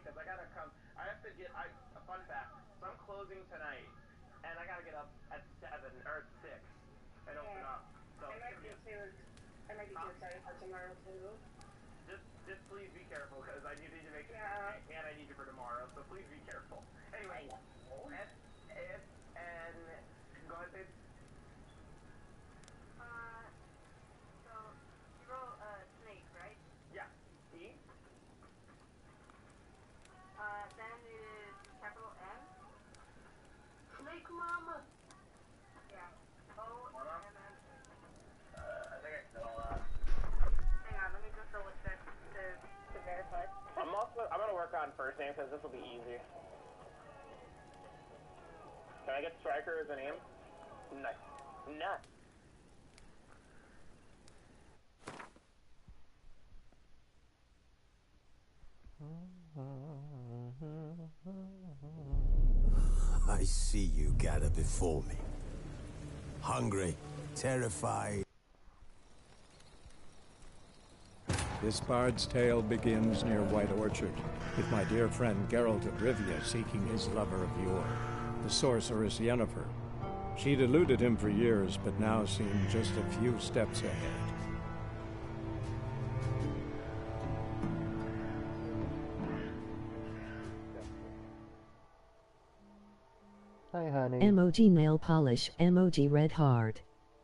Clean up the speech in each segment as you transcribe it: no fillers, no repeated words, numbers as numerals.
because I gotta come. I have to get. A fun fact. So I'm closing tonight, and I gotta get up at 7 or 6 and open up. So I might be too excited for tomorrow too. Just please be careful because I need you to make it, and I need you for tomorrow. So please be careful. Anyway, and go ahead, babe. So you roll snake, right? Yeah. E. Then it is capital M. Snake Mama. Yeah. O-M-M. I think I said all that. Hang on, let me just double check to verify. I'm gonna work on first name because this will be easy. Can I get Striker as a name? Nice. Nice. I see you gather before me. Hungry, terrified. This bard's tale begins near White Orchard, with my dear friend Geralt of Rivia seeking his lover of yore, the sorceress Yennefer. She'd eluded him for years, but now seemed just a few steps ahead. Hi, honey. Emoji nail polish, emoji red heart.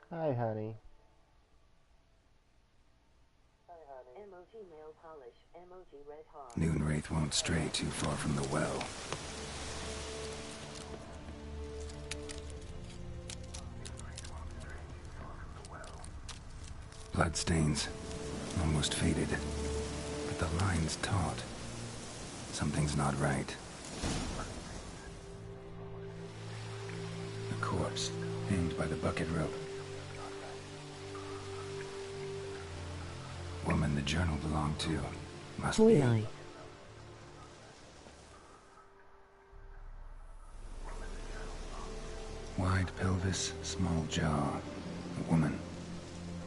Hi, honey. Emoji nail polish, emoji red heart. Noonwraith won't stray too far from the well. Bloodstains, almost faded, but the line's taut. Something's not right. A corpse, hanged by the bucket rope. Woman the journal belonged to must be. Eye. Wide pelvis, small jaw. A woman.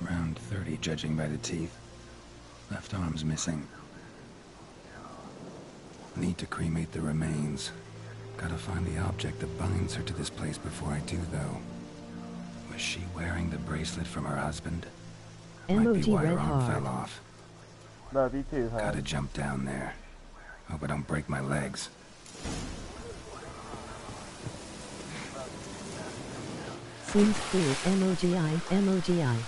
Around 30, judging by the teeth. Left arm's missing. Need to cremate the remains. Gotta find the object that binds her to this place before I do, though. Was she wearing the bracelet from her husband? Might be why her arm fell off. Love you too, honey. Gotta jump down there. Hope I don't break my legs. Seems cool, emoji eye, emoji eye.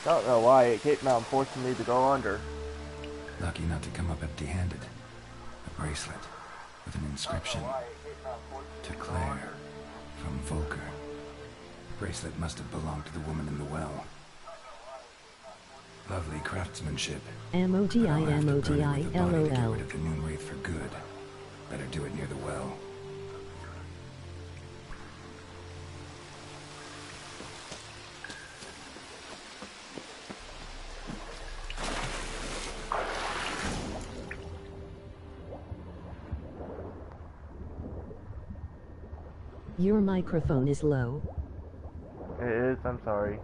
I don't know why it kept on forcing me to go under. Lucky not to come up empty-handed. A bracelet with an inscription. To Claire, from Volker. The bracelet must have belonged to the woman in the well. Lovely craftsmanship. Emoji eye, emoji eye, LOL. To get LOL. rid of the Noonwraith for good. Better do it near the well. Your microphone is low. It is, I'm sorry.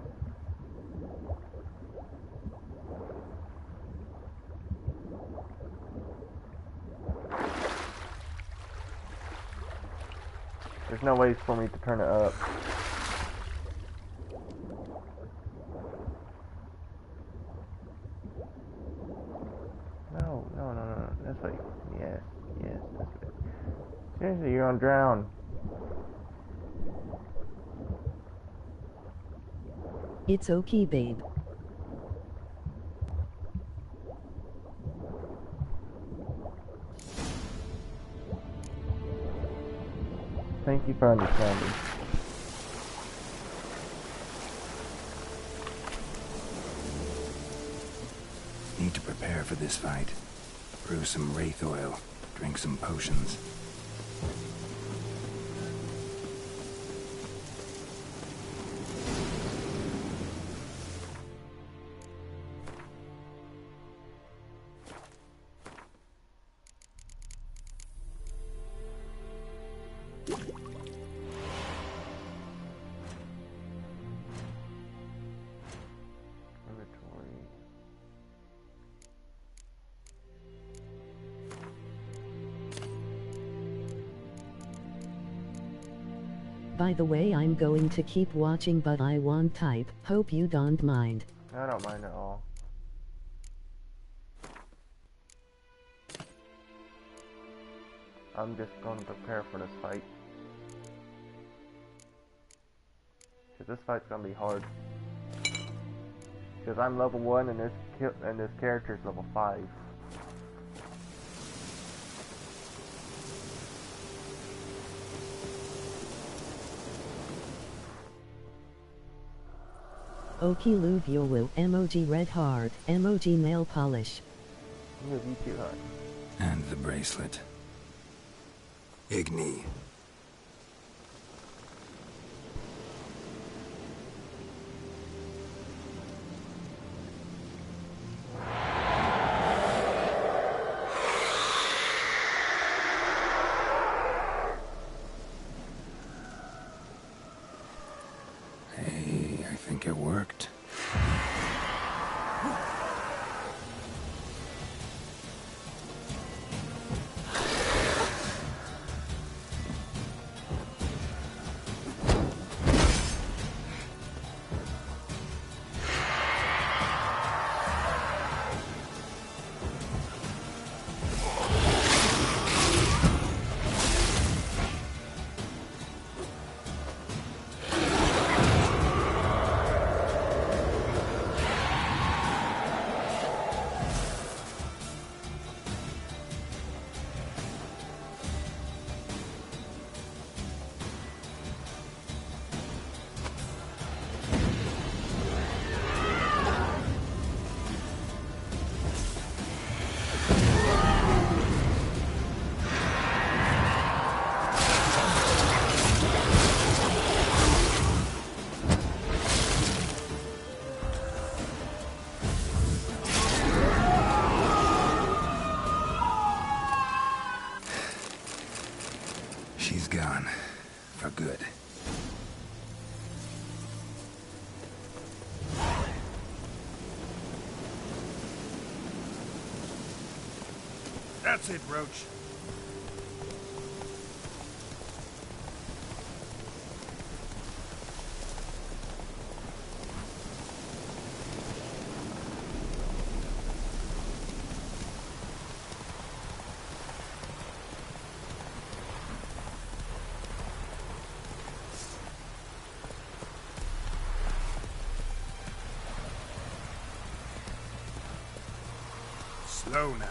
There's no ways for me to turn it up. No. That's like, yes, that's good. Seriously, you're gonna drown. It's okay, babe. Thank you for understanding. Need to prepare for the this fight. Brew some wraith oil, drink some potions. By the way, I'm going to keep watching, but I won't type. Hope you don't mind. I don't mind at all. I'm just going to prepare for this fight. Because this fight's going to be hard. Because I'm level 1 and this character's level 5. Okie Luvuwu, emoji red heart, emoji nail polish. Move you too hard. And the bracelet. Igni. Hey, I think it worked. She's gone. For good. That's it, Roach. Slow now.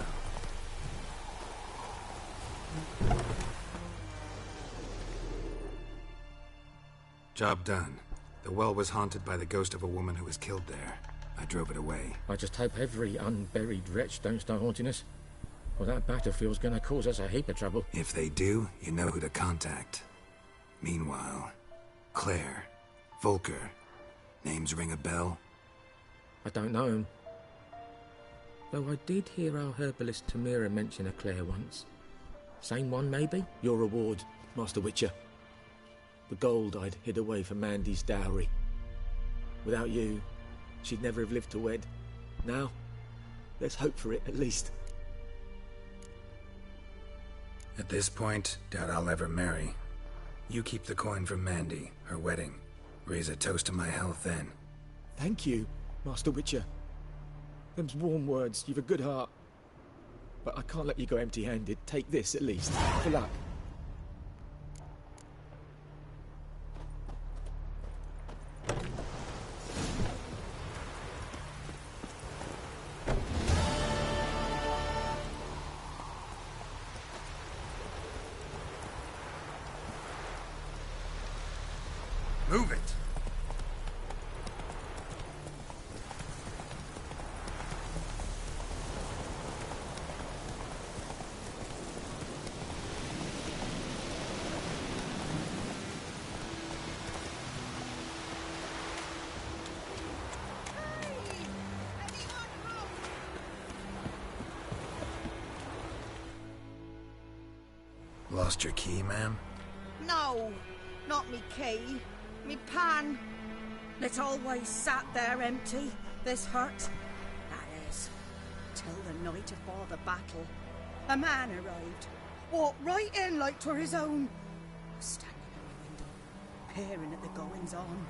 Job done. The well was haunted by the ghost of a woman who was killed there. I drove it away. I just hope every unburied wretch don't start haunting us. Well, that battlefield's gonna cause us a heap of trouble. If they do, you know who to contact. Meanwhile, Claire, Volker. Names ring a bell? I don't know him. Though I did hear our herbalist Tamira mention a Claire once. Same one, maybe? Your reward, Master Witcher. The gold I'd hid away for Mandy's dowry. Without you, she'd never have lived to wed. Now, let's hope for it, at least. At this point, doubt I'll ever marry. You keep the coin from Mandy, her wedding. Raise a toast to my health then. Thank you, Master Witcher. Them's warm words, you've a good heart. But I can't let you go empty-handed. Take this, at least. For luck. Move it. Lost your key, ma'am? No, not me key. Me pan. It's always sat there empty, this hut. That is, till the night afore the battle. A man arrived, walked right in like 'twere his own. Was standing in the window, peering at the goings-on.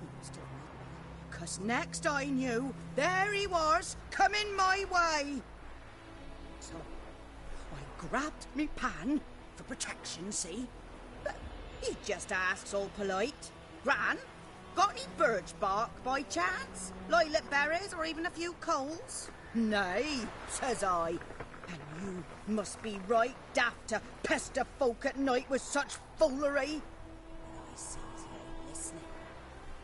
He must have read me, 'cause next I knew, there he was, coming my way. So, I grabbed me pan, for protection, see? But he just asks all polite, Gran, got any birch bark by chance? Lilac berries or even a few coals? Nay, says I. And you must be right daft to pester folk at night with such foolery. But I sees he ain't listening.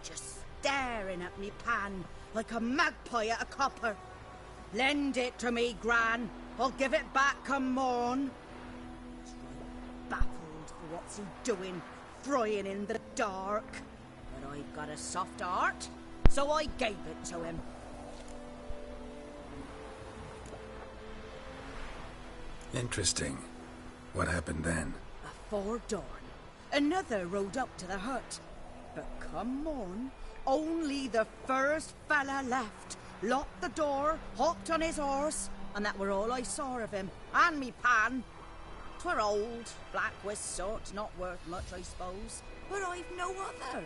Just staring at me pan like a magpie at a copper. Lend it to me, Gran. I'll give it back come morn. He's right baffled for what's he doing, frying in the dark. But I've got a soft heart, so I gave it to him. Interesting. What happened then? Afore dawn, another rode up to the hut. But come morn, only the first fella left. Locked the door, hopped on his horse, and that were all I saw of him. And me pan. 'Twere old, black with soot, not worth much, I suppose. But I've no other.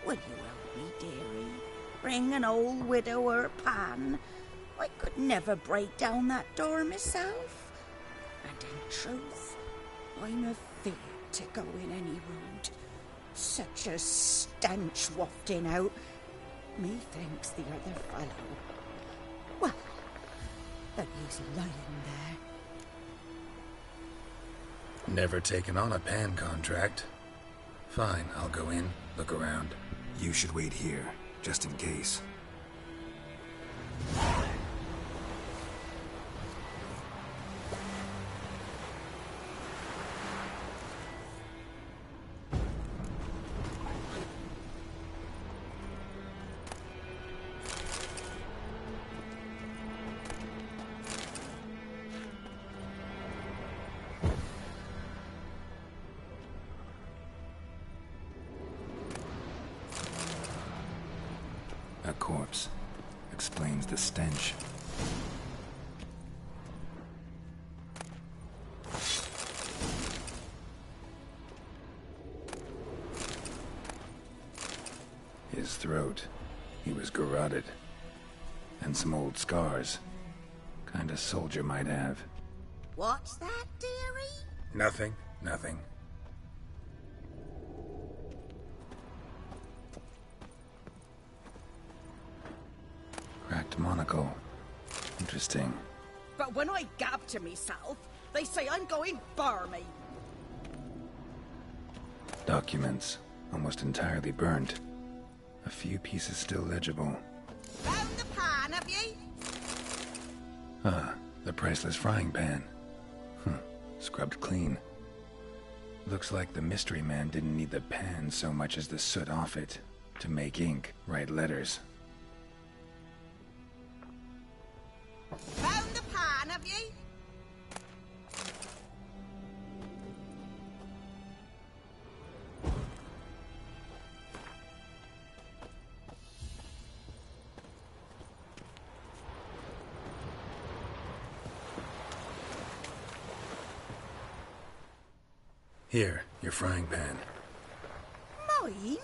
Will you help me, dearie? Bring an old widower pan. I could never break down that door myself. And in truth, I'm afeard to go in any road. Such a stench wafting out. Methinks the other fellow. Well, that he's lying there. Never taken on a pan contract. Fine, I'll go in, look around. You should wait here, just in case. A corpse explains the stench. His throat. He was garroted. And some old scars. Kind a soldier might have. What's that, dearie? Nothing, nothing. Cracked monocle. Interesting. But when I gab to myself, they say I'm going barmy. Documents. Almost entirely burnt. A few pieces still legible. Found the pan, have ye? Ah, the priceless frying pan. Scrubbed clean. Looks like the mystery man didn't need the pan so much as the soot off it to make ink, write letters. Found the pan, have ye? Here, your frying pan. Mine?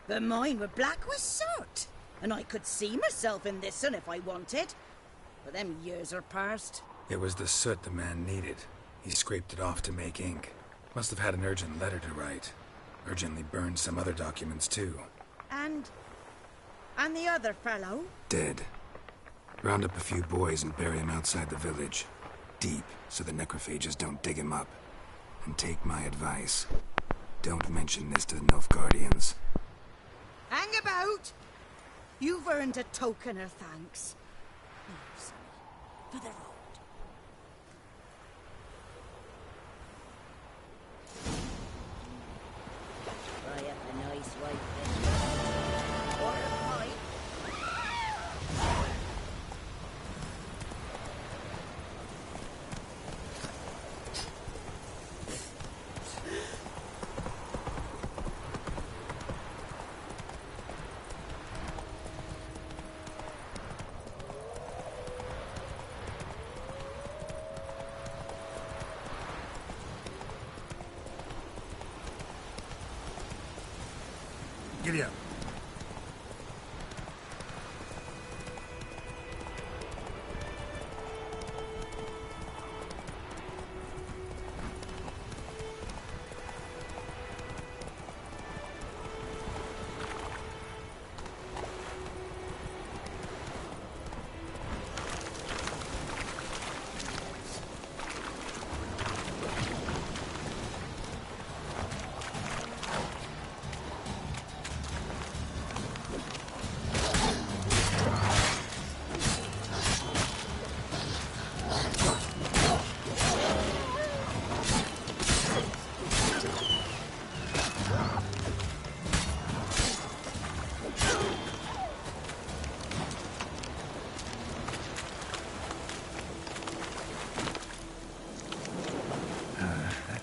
But mine were black with soot. And I could see myself in this one if I wanted. But them years are past. It was the soot the man needed. He scraped it off to make ink. Must have had an urgent letter to write. Urgently burned some other documents too. And the other fellow? Dead. Round up a few boys and bury him outside the village. Deep, so the necrophages don't dig him up. And take my advice. Don't mention this to the Nilfgaardians. Hang about! You've earned a token of thanks. Here's for the road. Try up a nice white fish. Or a pint. of you.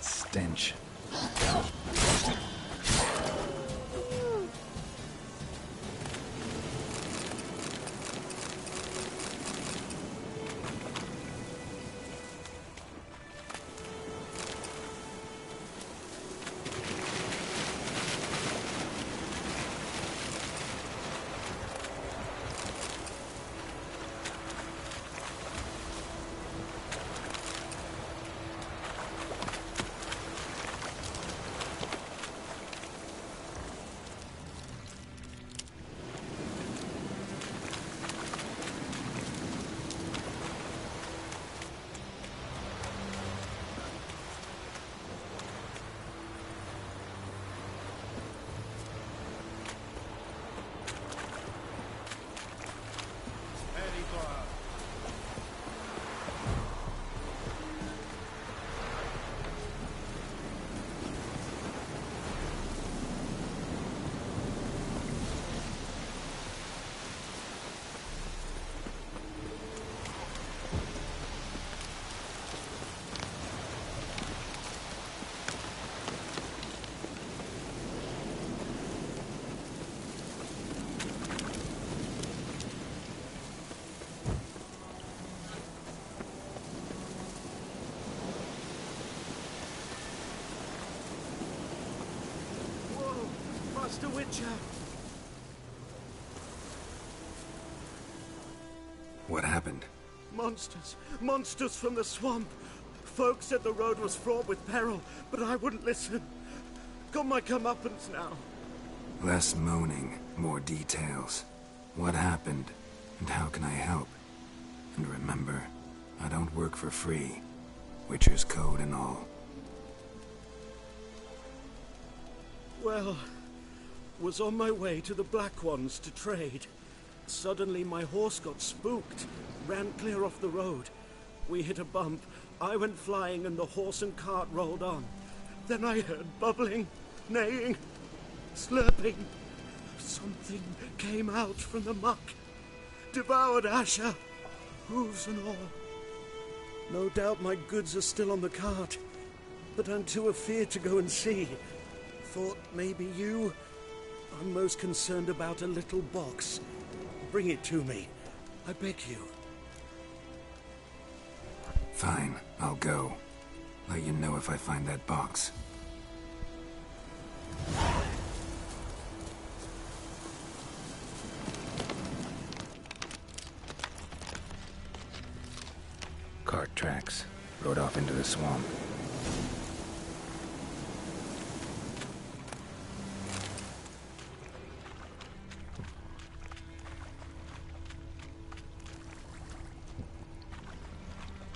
Stench. Master Witcher! What happened? Monsters! Monsters from the swamp! Folk said the road was fraught with peril, but I wouldn't listen. Got my comeuppance now. Less moaning, more details. What happened, and how can I help? And remember, I don't work for free. Witcher's code and all. Well, was on my way to the Black Ones to trade. Suddenly my horse got spooked, ran clear off the road. We hit a bump, I went flying and the horse and cart rolled on. Then I heard bubbling, neighing, slurping. Something came out from the muck, devoured Asher, hooves and all. No doubt my goods are still on the cart, but I'm too afeard to go and see. Thought maybe you... I'm most concerned about a little box. Bring it to me. I beg you. Fine, I'll go. Let you know if I find that box. Cart tracks. Rode off into the swamp.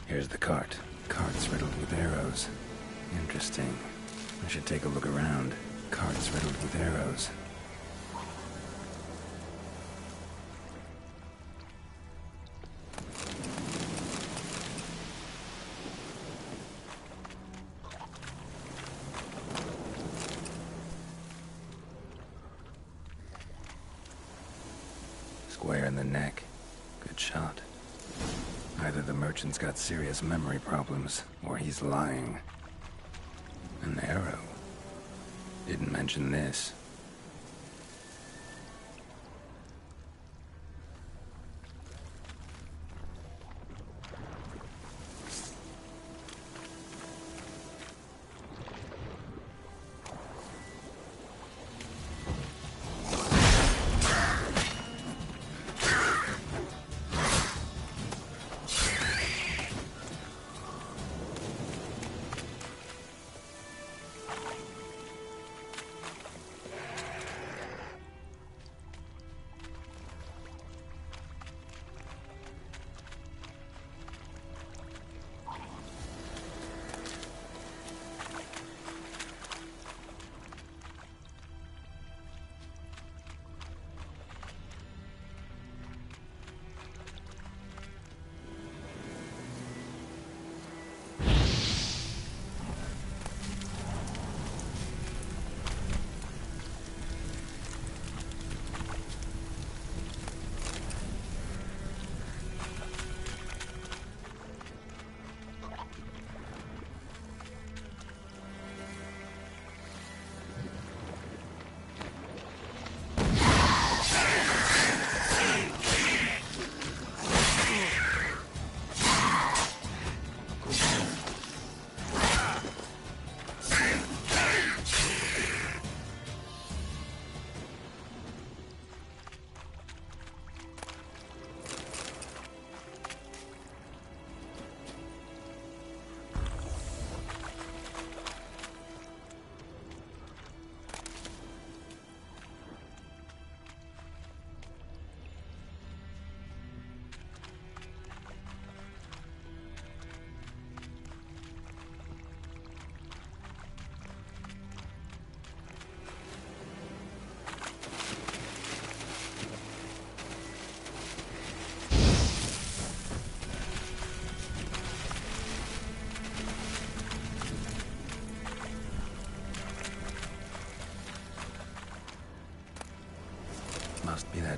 Here's the cart. Cart's riddled with arrows. Interesting. I should take a look around. Cart's riddled with arrows. Square in the neck. Good shot. Either the merchant's got serious memory problems, or he's lying. An arrow. Didn't mention this.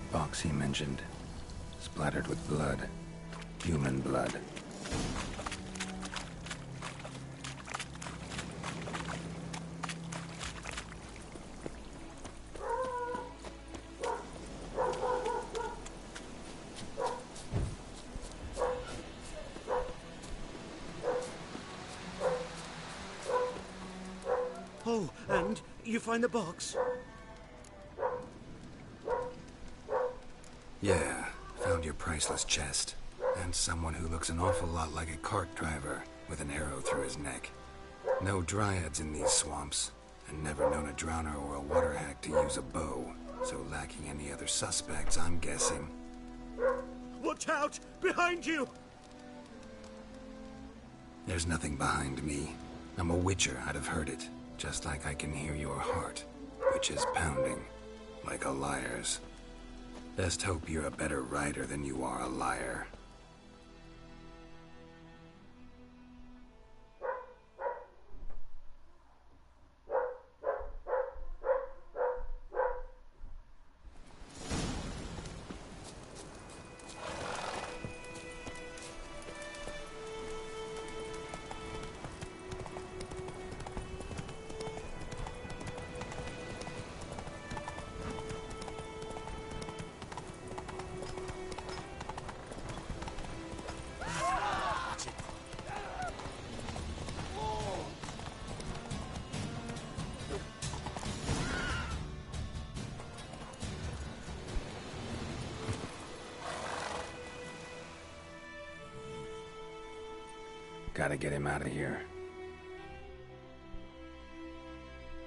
That box he mentioned, splattered with blood. Human blood. Oh, and you find the box? Yeah, found your priceless chest. And someone who looks an awful lot like a cart driver with an arrow through his neck. No dryads in these swamps, and never known a drowner or a water hack to use a bow, so lacking any other suspects, I'm guessing. Watch out! Behind you! There's nothing behind me. I'm a witcher, I'd have heard it, just like I can hear your heart, which is pounding, like a liar's. Best hope you're a better rider than you are a liar. Gotta get him out of here.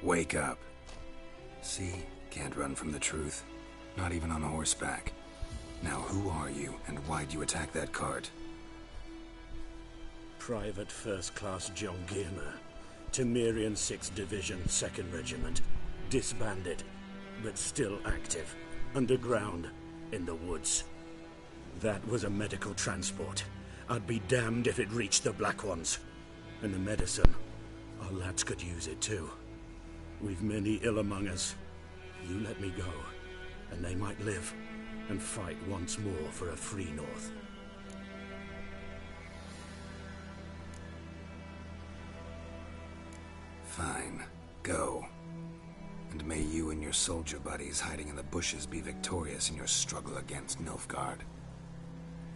Wake up. See? Can't run from the truth. Not even on horseback. Now who are you, and why'd you attack that cart? Private First Class John Giermer, Temerian 6th Division, 2nd Regiment. Disbanded, but still active. Underground, in the woods. That was a medical transport. I'd be damned if it reached the Black Ones. And the medicine, our lads could use it too. We've many ill among us. You let me go, and they might live, and fight once more for a free North. Fine. Go. And may you and your soldier buddies hiding in the bushes be victorious in your struggle against Nilfgaard.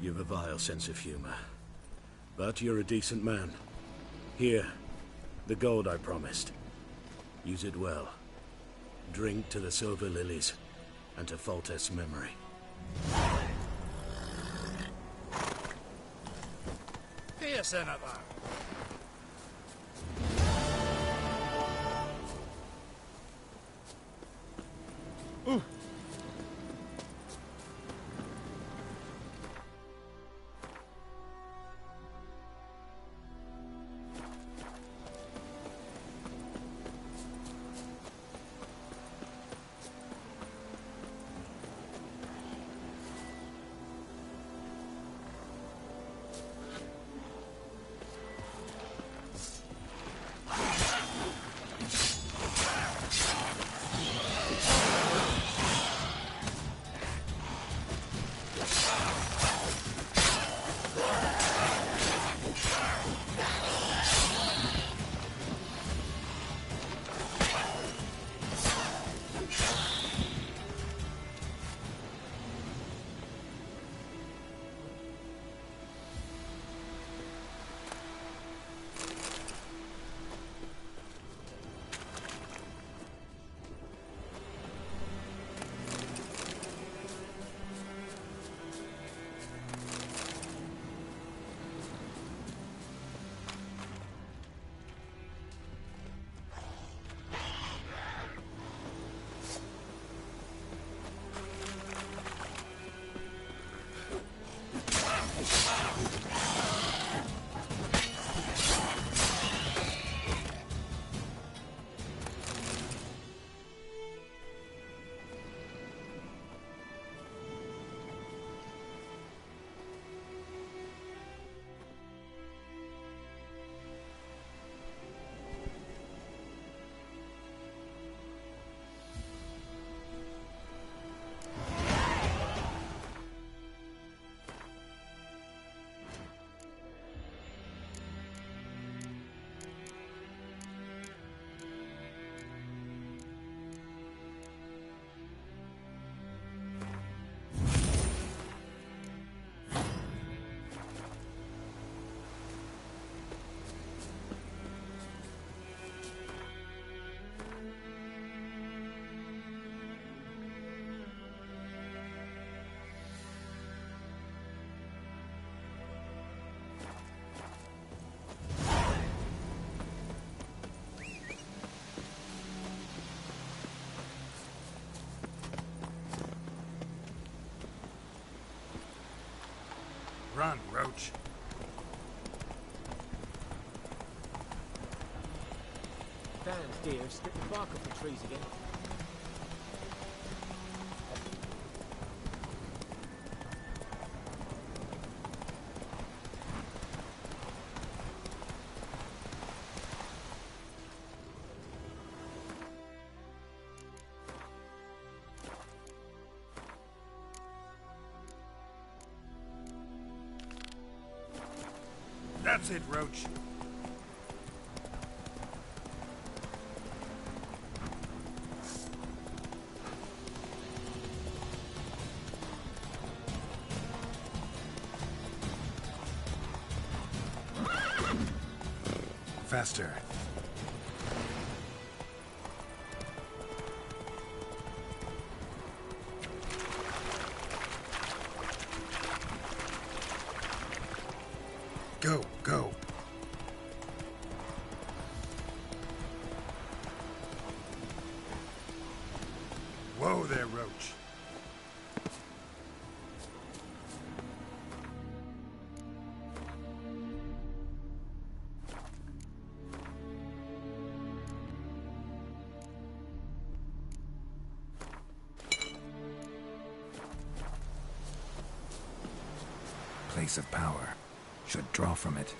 You've a vile sense of humor. But you're a decent man. Here, the gold I promised. Use it well. Drink to the Silver Lilies, and to Foltest's memory. Dear Senator. Fans, dear, strip the bark off the trees again. That's it, Roach. Faster. Go, go. Whoa there, Roach. Place of power. Should draw from it.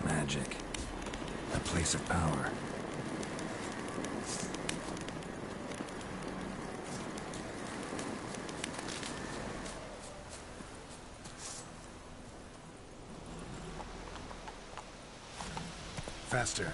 Magic. A place of power. Faster.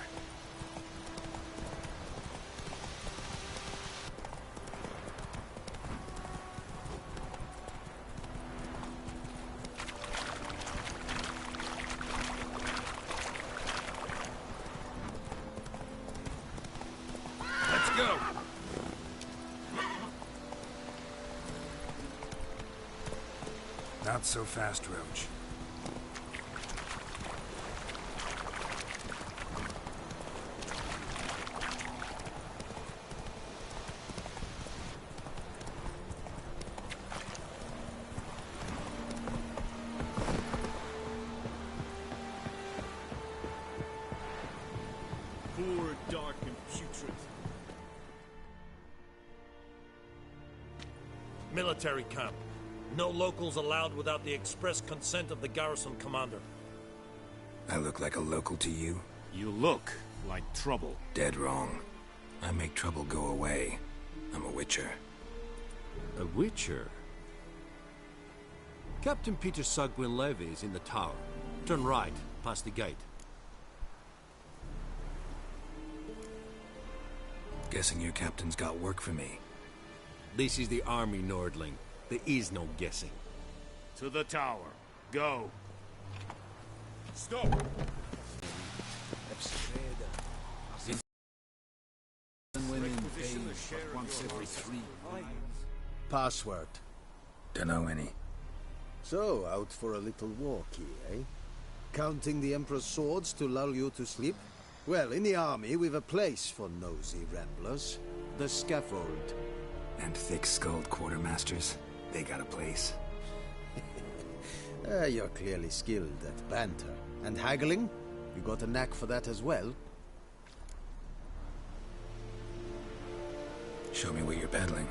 Let's go. Not so fast, Roach. Poor, dark, and putrid. Military camp. No locals allowed without the express consent of the garrison commander. I look like a local to you? You look like trouble. Dead wrong. I make trouble go away. I'm a witcher. A witcher? Captain Peter Sugwin Levy is in the tower. Turn right, past the gate. Guessing your captain's got work for me. This is the army, Nordling. There is no guessing. To the tower. Go. Stop! Women pay but once every 3 weeks. Password. Dunno any. So, out for a little walk here, eh? Counting the Emperor's swords to lull you to sleep? Well, in the army, we've a place for nosy ramblers. The scaffold. And thick-skulled quartermasters. They got a place. You're clearly skilled at banter. And haggling? You got a knack for that as well? Show me what you're peddling.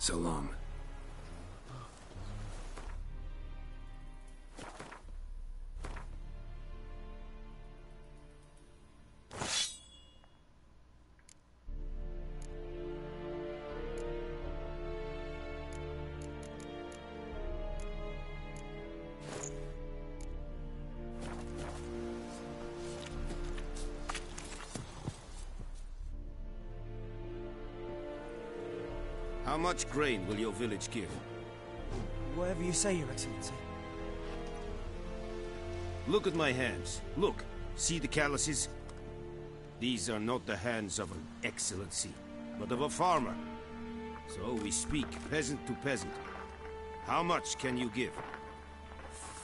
So long. How much grain will your village give? Whatever you say, Your Excellency. Look at my hands. Look. See the calluses? These are not the hands of an excellency, but of a farmer. So we speak peasant to peasant. How much can you give?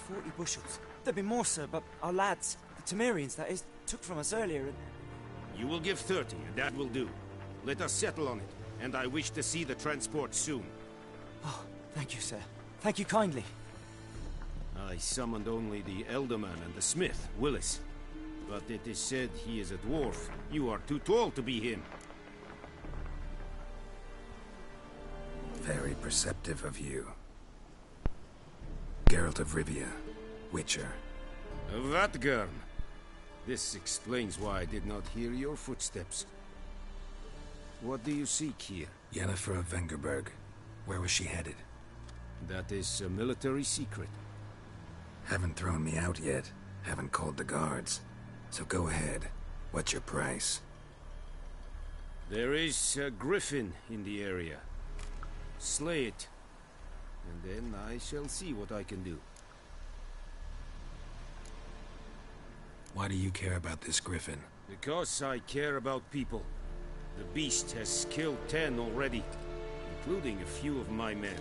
40 bushels. There'd be more, sir, but our lads, the Temerians, that is, took from us earlier and... You will give 30, and that will do. Let us settle on it, and I wish to see the transport soon. Oh, thank you, sir. Thank you kindly. I summoned only the Elderman and the smith, Willis. But it is said he is a dwarf. You are too tall to be him. Very perceptive of you. Geralt of Rivia, Witcher. Vatgern. This explains why I did not hear your footsteps. What do you seek here? Yennefer of Vengerberg. Where was she headed? That is a military secret. Haven't thrown me out yet. Haven't called the guards. So go ahead. What's your price? There is a griffin in the area. Slay it. And then I shall see what I can do. Why do you care about this griffin? Because I care about people. The beast has killed 10 already, including a few of my men.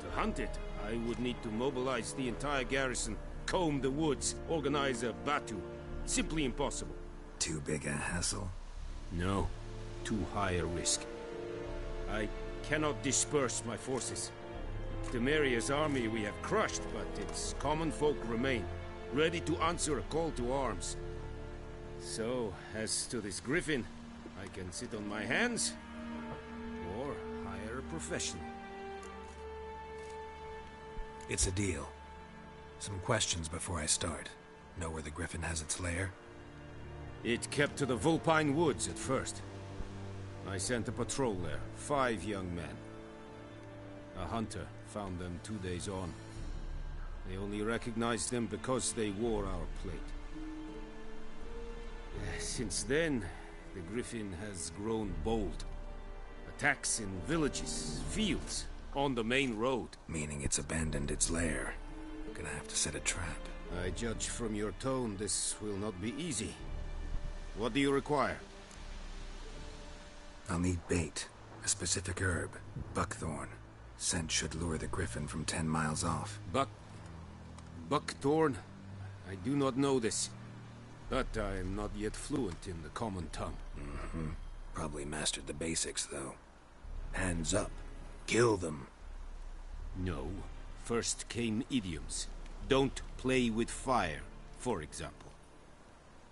To hunt it, I would need to mobilize the entire garrison, comb the woods, organize a batu. Simply impossible. Too big a hassle? No. Too high a risk. I cannot disperse my forces. Temeria's army we have crushed, but its common folk remain, ready to answer a call to arms. So, as to this griffin, I can sit on my hands, or hire a professional. It's a deal. Some questions before I start. Know where the griffin has its lair? It kept to the Vulpine Woods at first. I sent a patrol there, 5 young men. A hunter found them 2 days on. They only recognized them because they wore our plate. Since then, the griffin has grown bold. Attacks in villages, fields, on the main road. Meaning it's abandoned its lair. Gonna have to set a trap. I judge from your tone this will not be easy. What do you require? I'll need bait. A specific herb. Buckthorn. Scent should lure the griffin from 10 miles off. Buckthorn? I do not know this. But I am not yet fluent in the common tongue. Mm-hmm. Probably mastered the basics, though. Hands up. Kill them. No. First came idioms. Don't play with fire, for example.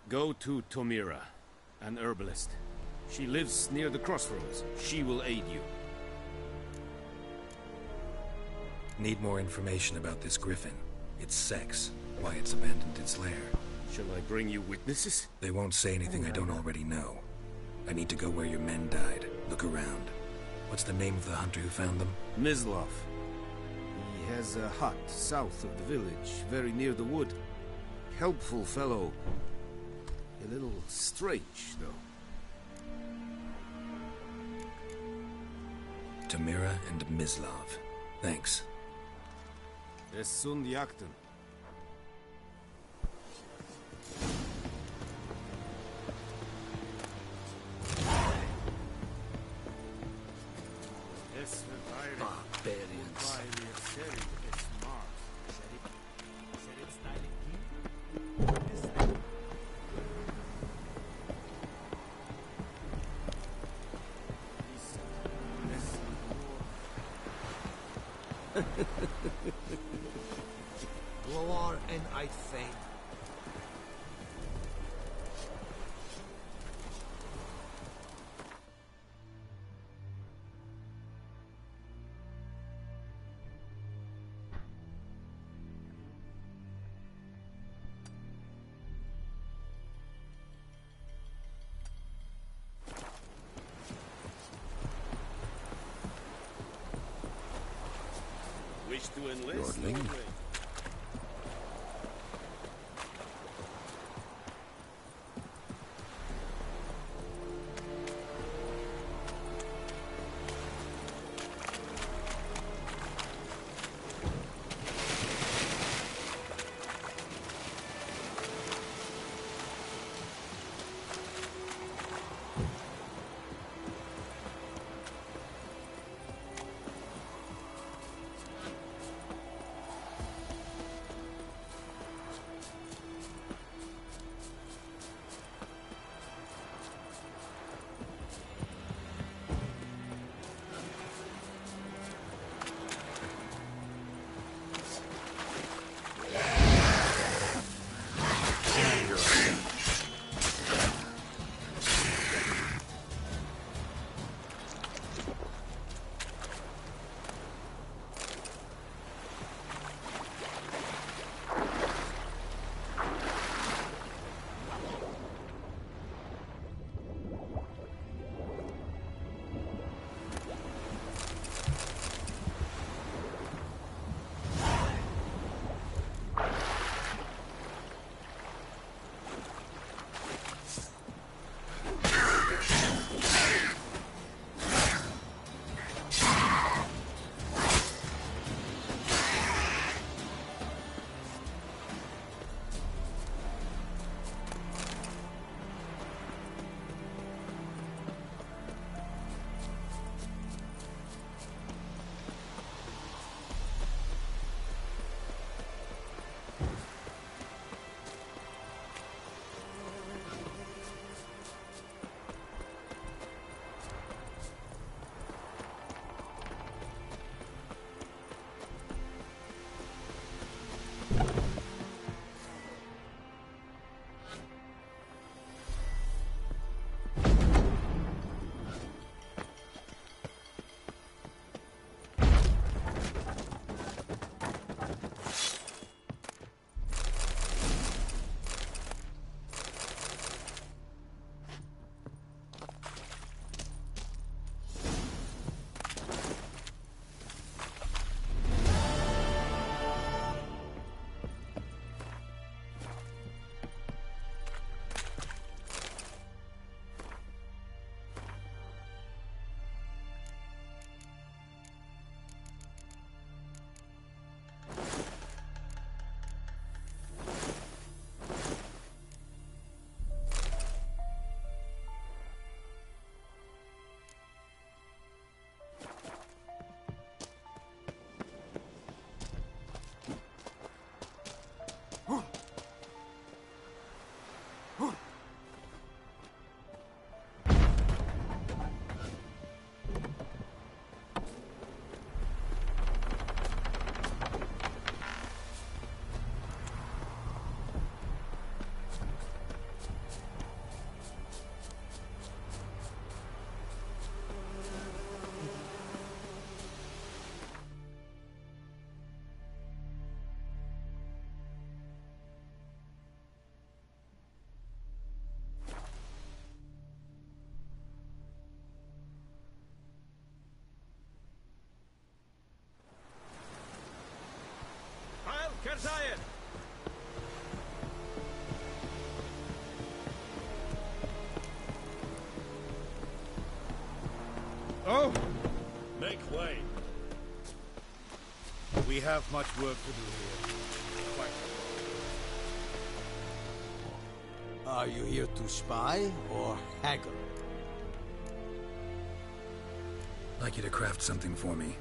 Go to Tomira, an herbalist. She lives near the crossroads. She will aid you. Need more information about this griffin. Its sex, why it's abandoned its lair. Shall I bring you witnesses? They won't say anything I don't already know. I need to go where your men died. Look around. What's the name of the hunter who found them? Mislav. He has a hut south of the village, very near the wood. Helpful fellow. A little strange, though. Tamira and Mislav. Thanks. Es sunt jakten. Barbarians. Glowar and I fain. Wish to enlist? Lordling? Oh! Make way. We have much work to do here. Are you here to spy or haggle? I'd like you to craft something for me.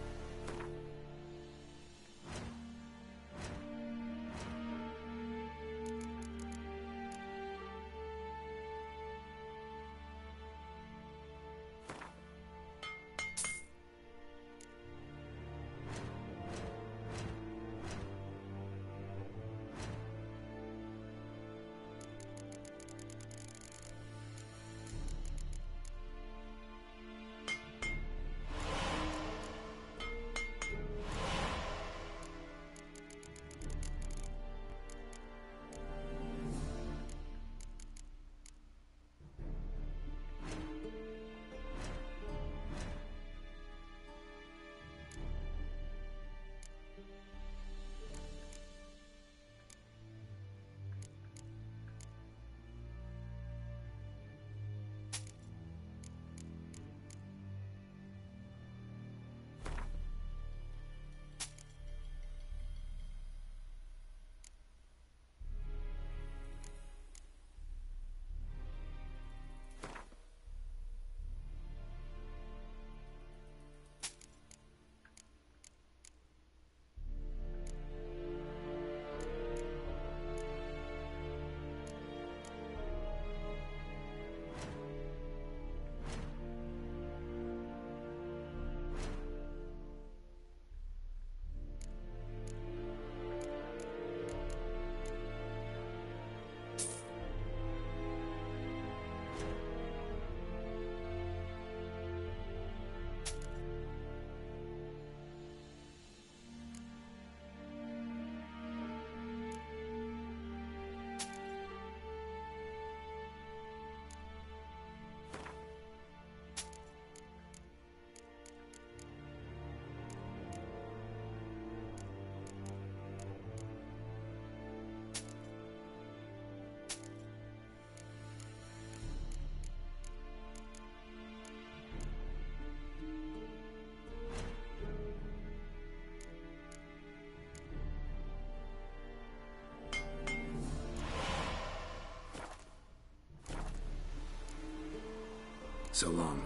So long.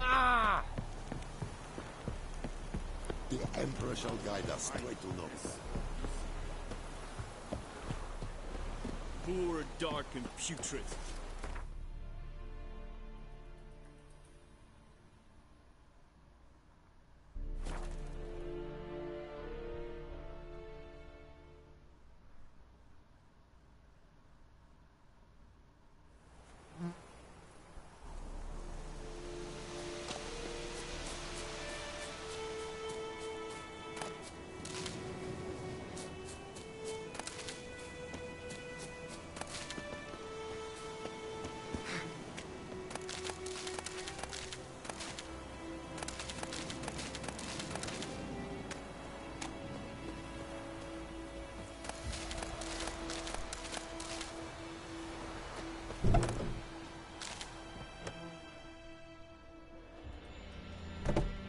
Ah! The Emperor shall guide us straight to North. Poor, dark, and putrid.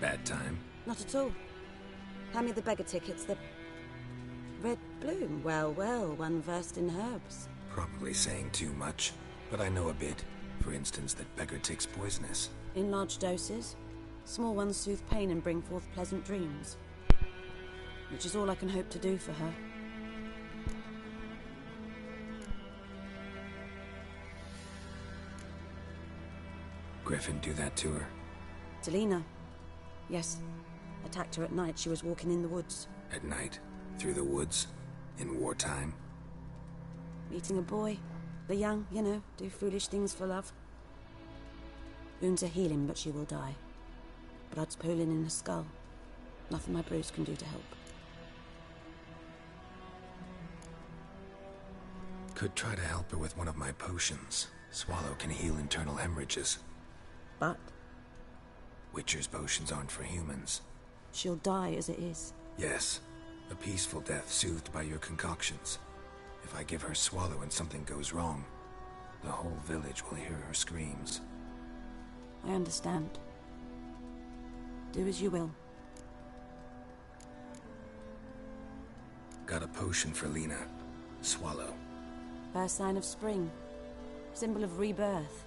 Bad time. Not at all. Hand me the beggar tickets, the red bloom. Well, well, one versed in herbs. Probably saying too much, but I know a bit. For instance, that beggar tick's poisonous. In large doses. Small ones soothe pain and bring forth pleasant dreams. Which is all I can hope to do for her. Griffin do that to her? Delina. Yes. Attacked her at night. She was walking in the woods. At night? Through the woods? In wartime? Meeting a boy. The young, you know, do foolish things for love. Wounds are healing, but she will die. Blood's pooling in her skull. Nothing my brews can do to help. Could try to help her with one of my potions. Swallow can heal internal hemorrhages. But Witcher's potions aren't for humans. she'll die as it is. Yes, a peaceful death soothed by your concoctions. If I give her Swallow and something goes wrong, the whole village will hear her screams. I understand. Do as you will. Got a potion for Lena. Swallow. First sign of spring. Symbol of rebirth.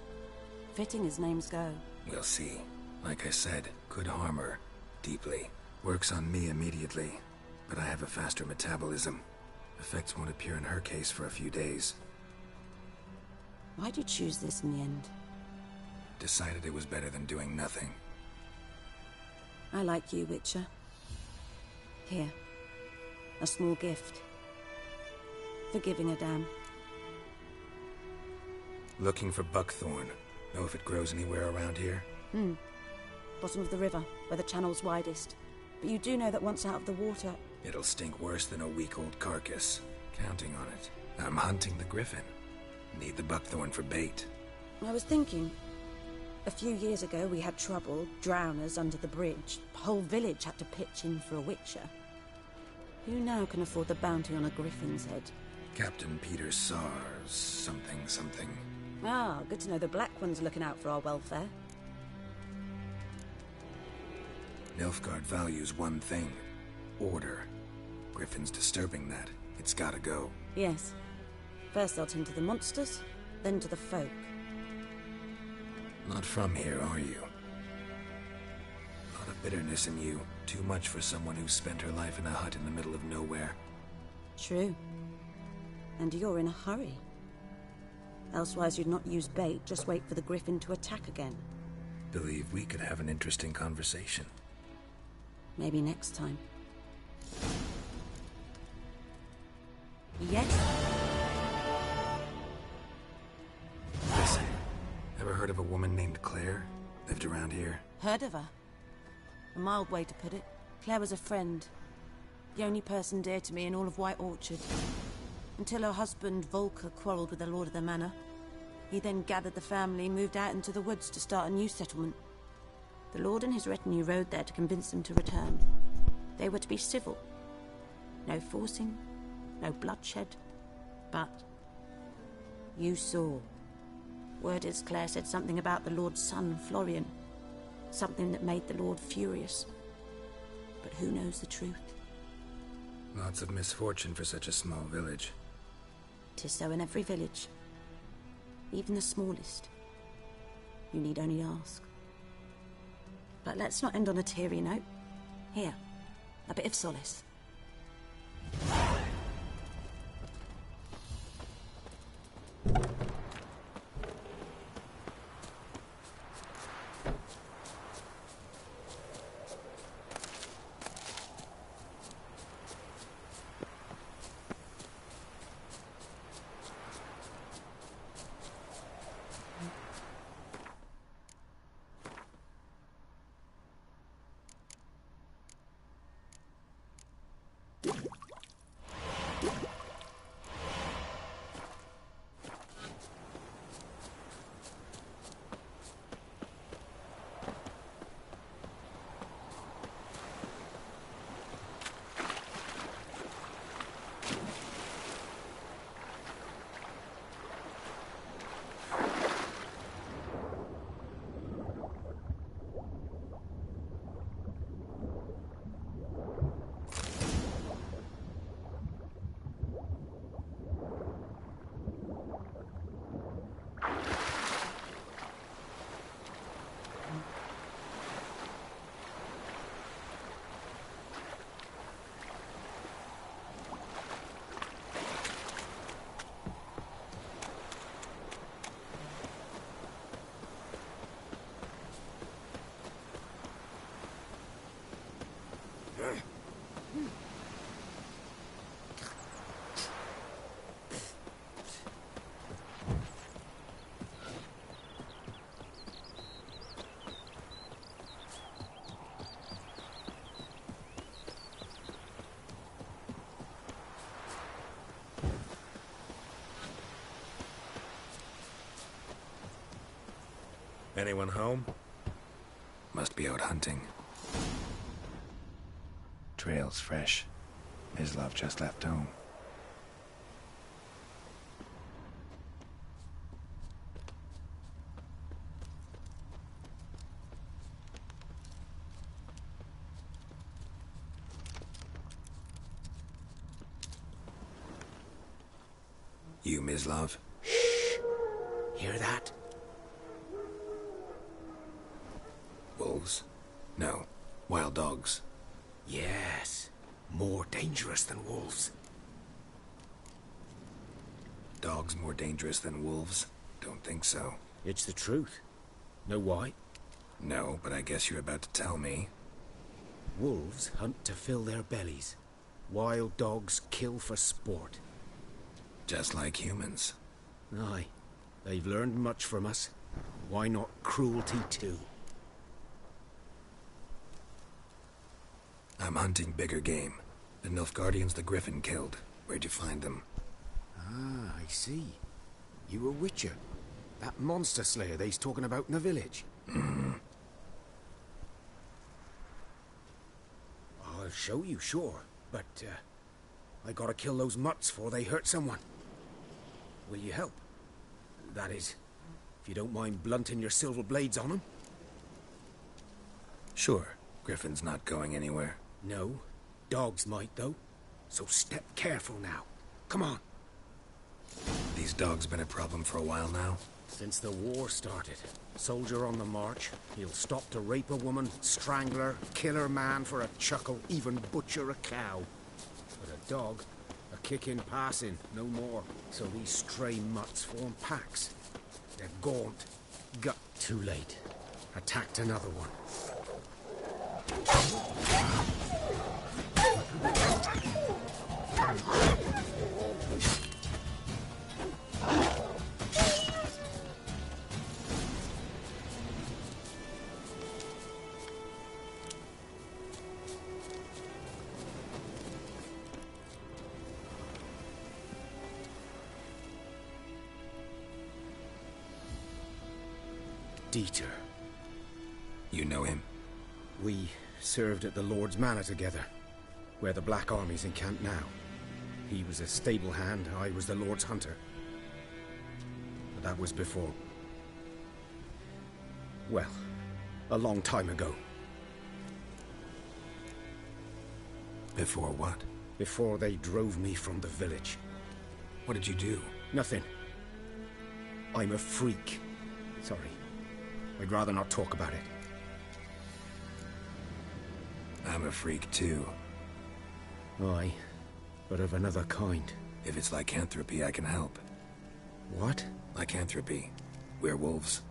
Fitting as names go. We'll see. Like I said, could harm her. Deeply. Works on me immediately. But I have a faster metabolism. Effects won't appear in her case for a few days. Why'd you choose this in the end? Decided it was better than doing nothing. I like you, Witcher. Here. A small gift. For giving a damn. Looking for buckthorn. Know if it grows anywhere around here? Bottom of the river, where the channel's widest. But you do know that once out of the water... It'll stink worse than a week-old carcass. Counting on it. I'm hunting the griffin. Need the buckthorn for bait. I was thinking... A few years ago we had trouble, drowners under the bridge. The whole village had to pitch in for a witcher. Who now can afford the bounty on a griffin's head? Captain Peter Sars, something. Ah, good to know the Black One's looking out for our welfare. Nilfgaard values one thing. Order. Griffin's disturbing that. It's gotta go. Yes. First they'll tend to the monsters, then to the folk. Not from here, are you? A lot of bitterness in you. Too much for someone who spent her life in a hut in the middle of nowhere. True. And you're in a hurry. Elsewise you'd not use bait, just wait for the griffin to attack again. Believe we could have an interesting conversation. Maybe next time. Yes? Listen, ever heard of a woman named Claire? Lived around here? Heard of her? A mild way to put it. Claire was a friend. The only person dear to me in all of White Orchard. Until her husband, Volker, quarreled with the lord of the manor. He then gathered the family, moved out into the woods to start a new settlement. The lord and his retinue rode there to convince them to return. They were to be civil. No forcing, no bloodshed. But you saw. Word is Claire said something about the lord's son, Florian. Something that made the lord furious. But who knows the truth? Lots of misfortune for such a small village. 'Tis so in every village. Even the smallest. You need only ask. But let's not end on a teary note. Here, a bit of solace. Anyone home? Must be out hunting. Trail's fresh. Mislav just left home. You, Mislav? Shh! Hear that? Wolves? No. Wild dogs. Yes. More dangerous than wolves. Dogs more dangerous than wolves? Don't think so. It's the truth. Know why? No, but I guess you're about to tell me. Wolves hunt to fill their bellies. Wild dogs kill for sport. Just like humans. Aye. They've learned much from us. Why not cruelty too? I'm hunting bigger game. The Nilfgaardians the Griffin killed. Where'd you find them? Ah, I see. You a witcher. That monster slayer they's talking about in the village. I'll show you, sure. But, I gotta kill those mutts before they hurt someone. Will you help? That is, if you don't mind blunting your silver blades on them. Sure. Griffin's not going anywhere. No. Dogs might, though. So step careful now. Come on. These dogs been a problem for a while now? Since the war started. Soldier on the march. He'll stop to rape a woman, strangle her, kill her man for a chuckle, even butcher a cow. But a dog, a kick in passing, no more. So these stray mutts form packs. They're gaunt. Gut too late. Attacked another one. Dieter. You know him? We served at the Lord's Manor together, where the Black Army's encamped now. He was a stable hand, I was the Lord's hunter. But that was before... well, a long time ago. Before what? Before they drove me from the village. What did you do? Nothing. I'm a freak. Sorry. I'd rather not talk about it. I'm a freak too. Aye, but of another kind. If it's lycanthropy, I can help. What? Lycanthropy. Werewolves.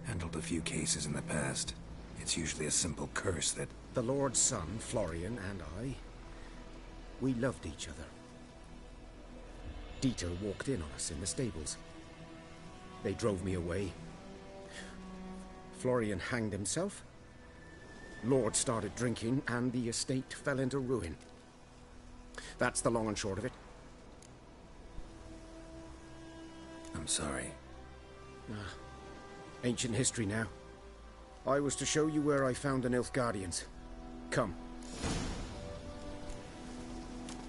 Handled a few cases in the past. It's usually a simple curse that... The Lord's son, Florian, and I... we loved each other. Dieter walked in on us in the stables. They drove me away. Florian hanged himself. Lord started drinking, and the estate fell into ruin. That's the long and short of it. I'm sorry. Ancient history now. I was to show you where I found the Nilfgaardians. Come.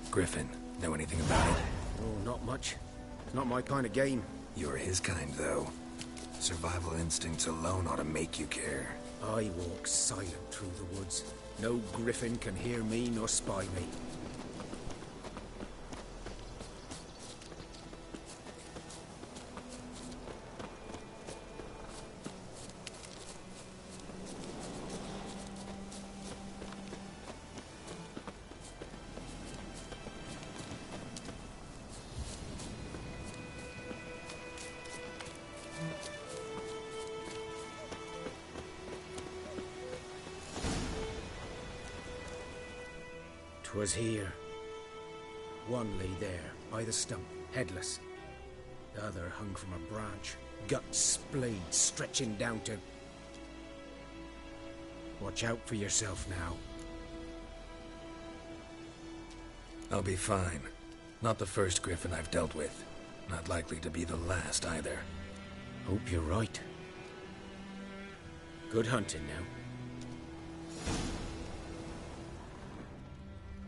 Griffin, know anything about it? Oh, not much. It's not my kind of game. You're his kind, though. Survival instincts alone ought to make you care. I walk silent through the woods. No griffin can hear me nor spy me. Was here. One lay there, by the stump, headless. The other hung from a branch, guts splayed, stretching down to... Watch out for yourself now. I'll be fine. Not the first griffin I've dealt with. Not likely to be the last, either. Hope you're right. Good hunting now.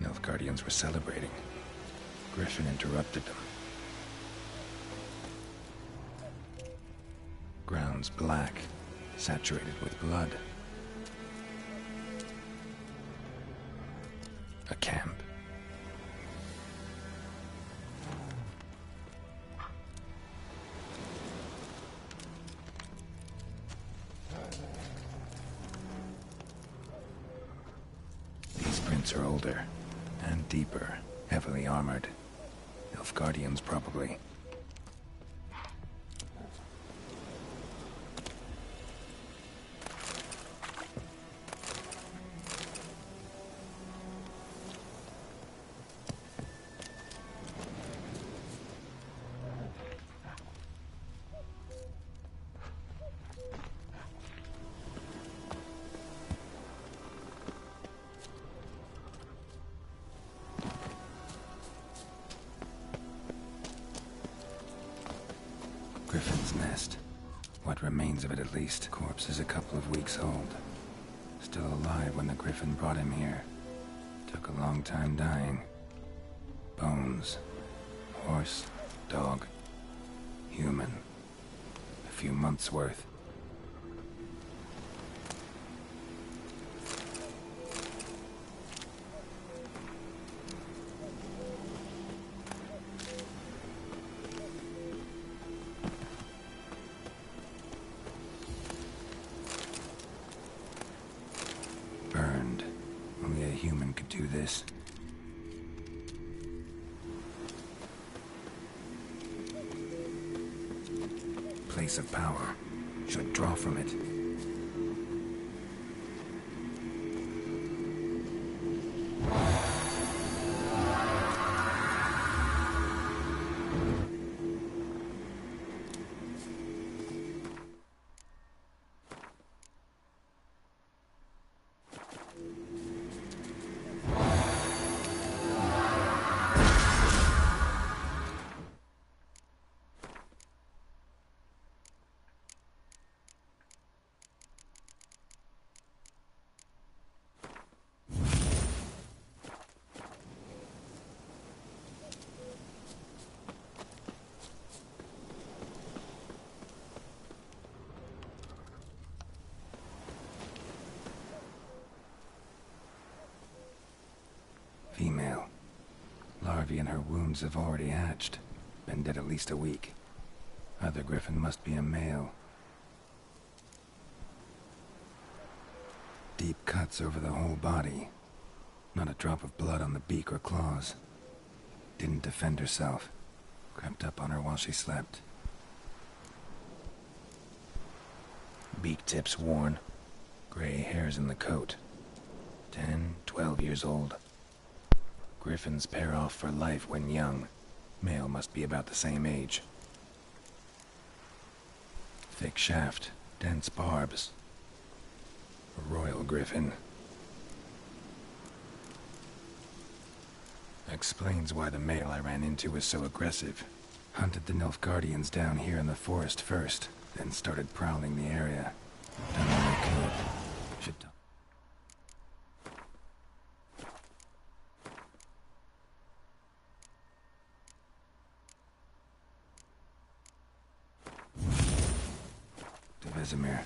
Nilfgaardians were celebrating. Griffin interrupted them. Ground's black, saturated with blood. A camp. These prints are older and deeper, heavily armored. Nilfgaardians, probably. Griffin's nest. What remains of it, at least. Corpse is a couple of weeks old. Still alive when the Griffin brought him here. Took a long time dying. Bones. Horse. Dog. Human. A few months' worth. Burned. Only a human could do this. Place of power. Should draw from it. Female. Larvae in her wounds have already hatched. Been dead at least a week. Other Griffin must be a male. Deep cuts over the whole body. Not a drop of blood on the beak or claws. Didn't defend herself. Crept up on her while she slept. Beak tips worn. Gray hairs in the coat. 10, 12 years old. Griffins pair off for life when young. Male must be about the same age. Thick shaft, dense barbs. A royal griffin. Explains why the male I ran into was so aggressive. Hunted the Nilfgaardians down here in the forest first, then started prowling the area. Done all I could. Should to Vesemir.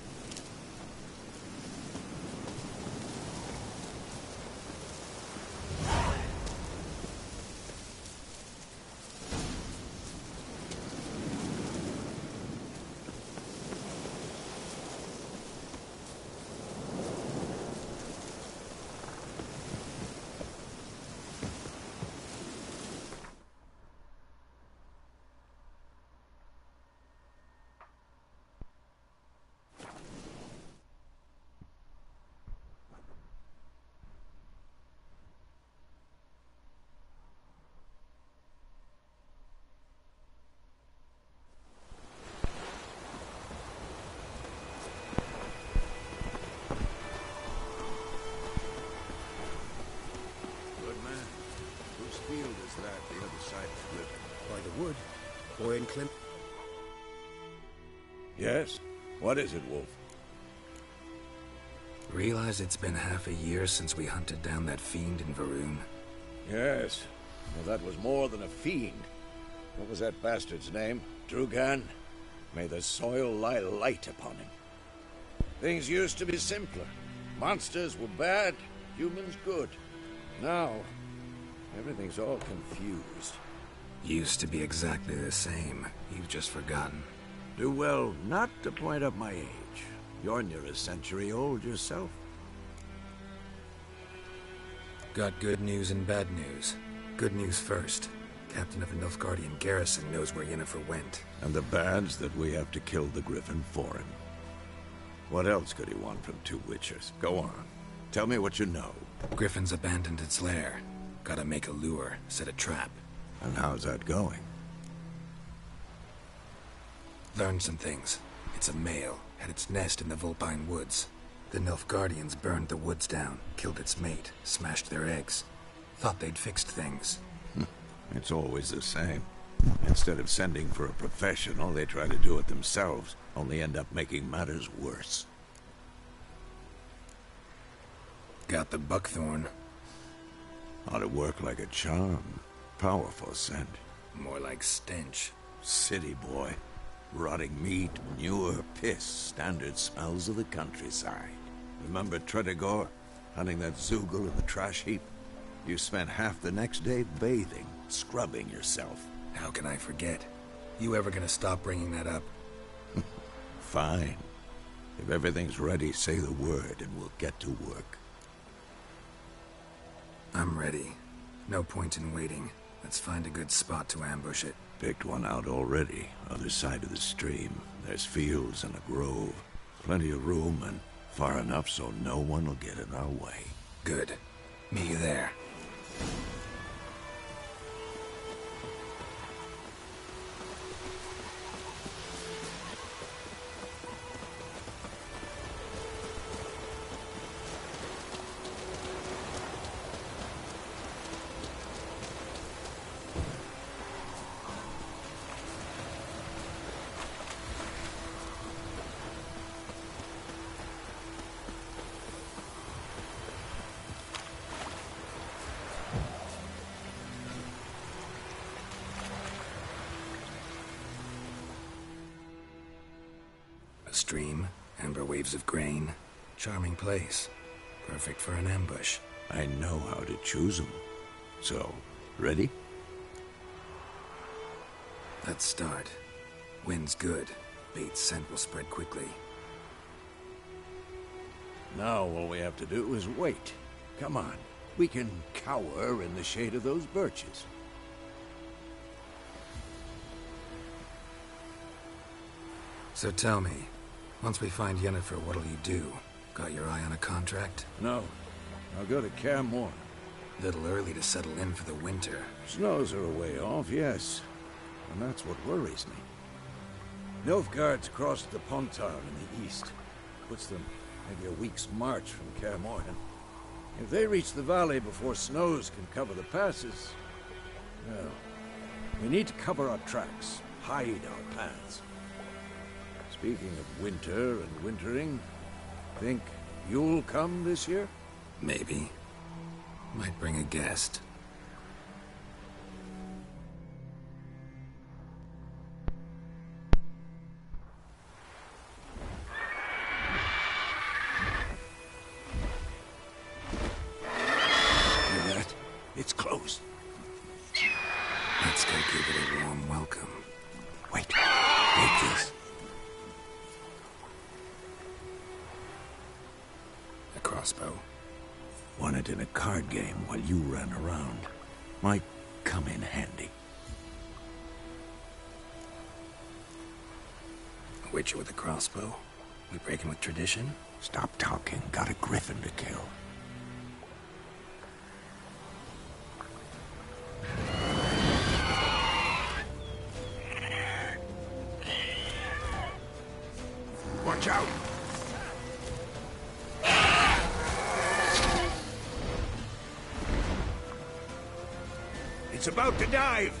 Yes? What is it, Wolf? Realize it's been half a year since we hunted down that fiend in Varun? Yes. Well, that was more than a fiend. What was that bastard's name? Drugan? May the soil lie light upon him. Things used to be simpler. Monsters were bad, humans good. Now, everything's all confused. Used to be exactly the same. You've just forgotten. Do well not to point up my age. You're near a century old yourself. Got good news and bad news. Good news first. Captain of the Nilfgaardian garrison knows where Yennefer went. And the bad's that we have to kill the Griffin for him. What else could he want from two witchers? Go on. Tell me what you know. Griffin's abandoned its lair. Gotta make a lure, set a trap. And how's that going? Learned some things. It's a male, had its nest in the Vulpine Woods. The Nilfgaardians burned the woods down, killed its mate, smashed their eggs. Thought they'd fixed things. It's always the same. Instead of sending for a professional, they try to do it themselves, only end up making matters worse. Got the buckthorn. Ought to work like a charm. Powerful scent. More like stench. City boy. Rotting meat, manure, piss, standard smells of the countryside. Remember Tredegor? Hunting that Zoogle in the trash heap? You spent half the next day bathing, scrubbing yourself. How can I forget? You ever gonna stop bringing that up? Fine. If everything's ready, say the word and we'll get to work. I'm ready. No point in waiting. Let's find a good spot to ambush it. Picked one out already. Other side of the stream. There's fields and a grove. Plenty of room and far enough so no one will get in our way. Good. Meet you there. A stream, amber waves of grain. Charming place. Perfect for an ambush. I know how to choose them. So, ready? Let's start. Wind's good. Bait's scent will spread quickly. Now all we have to do is wait. Come on. We can cower in the shade of those birches. So tell me, once we find Yennefer, what'll you do? Got your eye on a contract? No. I'll go to Kaer Morhen. Little early to settle in for the winter. Snows are a way off, yes. And that's what worries me. Nilfgaard's crossed the Pontar in the east. Puts them maybe a week's march from Kaer Morhen. If they reach the valley before snows can cover the passes, well, we need to cover our tracks, hide our paths. Speaking of winter and wintering, think you'll come this year? Maybe. Might bring a guest. Hear that? It's close. Let's go give it a warm welcome. Wait. Take this. A crossbow. Won it in a card game while you ran around. Might come in handy. A witcher with a crossbow? We breaking with tradition? Stop talking. Got a griffin to kill. Watch out! It's about to dive!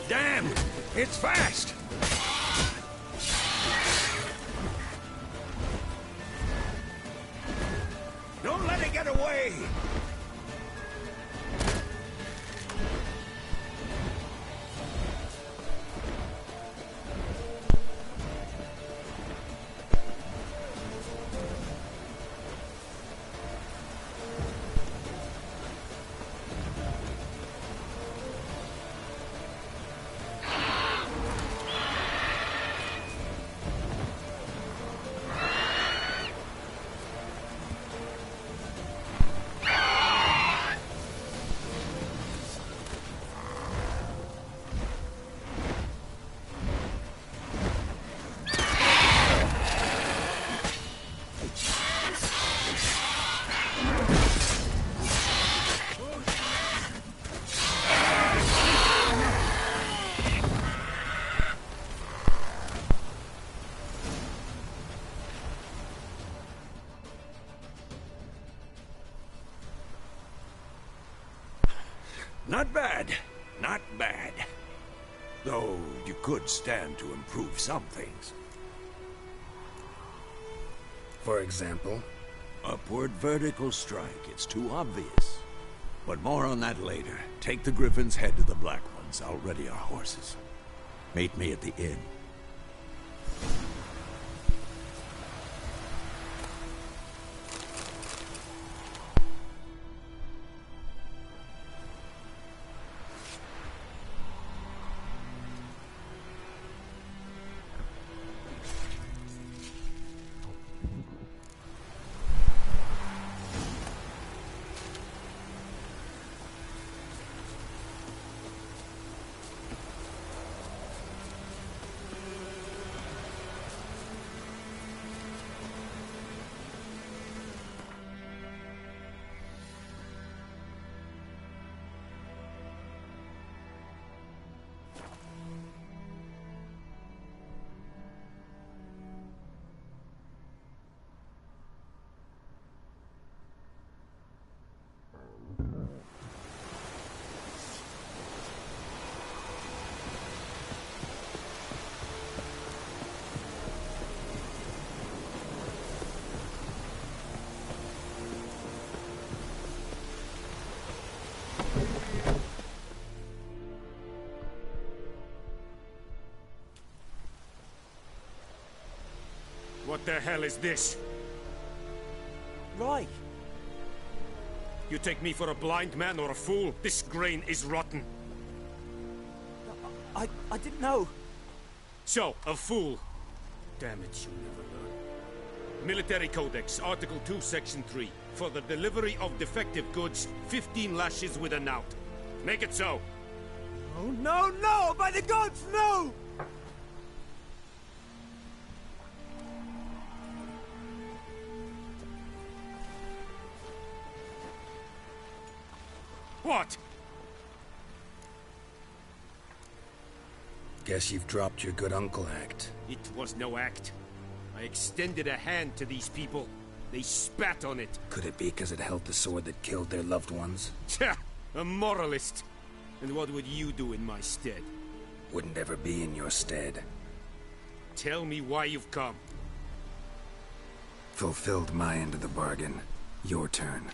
Damn! It's fast! to get away! Not bad. Not bad. Though you could stand to improve some things. For example? Upward vertical strike. It's too obvious. But more on that later. Take the Griffin's head to the Black Ones. I'll ready our horses. Meet me at the inn. What the hell is this? Right. You take me for a blind man or a fool? This grain is rotten. I didn't know. So, a fool. Damn it, you'll never learn. Military Codex, Article 2, Section 3. For the delivery of defective goods, 15 lashes with a knout. Make it so. Oh, no, no! By the gods, no! What? Guess you've dropped your good uncle act. It was no act. I extended a hand to these people. They spat on it. Could it be because it held the sword that killed their loved ones? Tja, a moralist. And what would you do in my stead? Wouldn't ever be in your stead. Tell me why you've come. Fulfilled my end of the bargain. Your turn.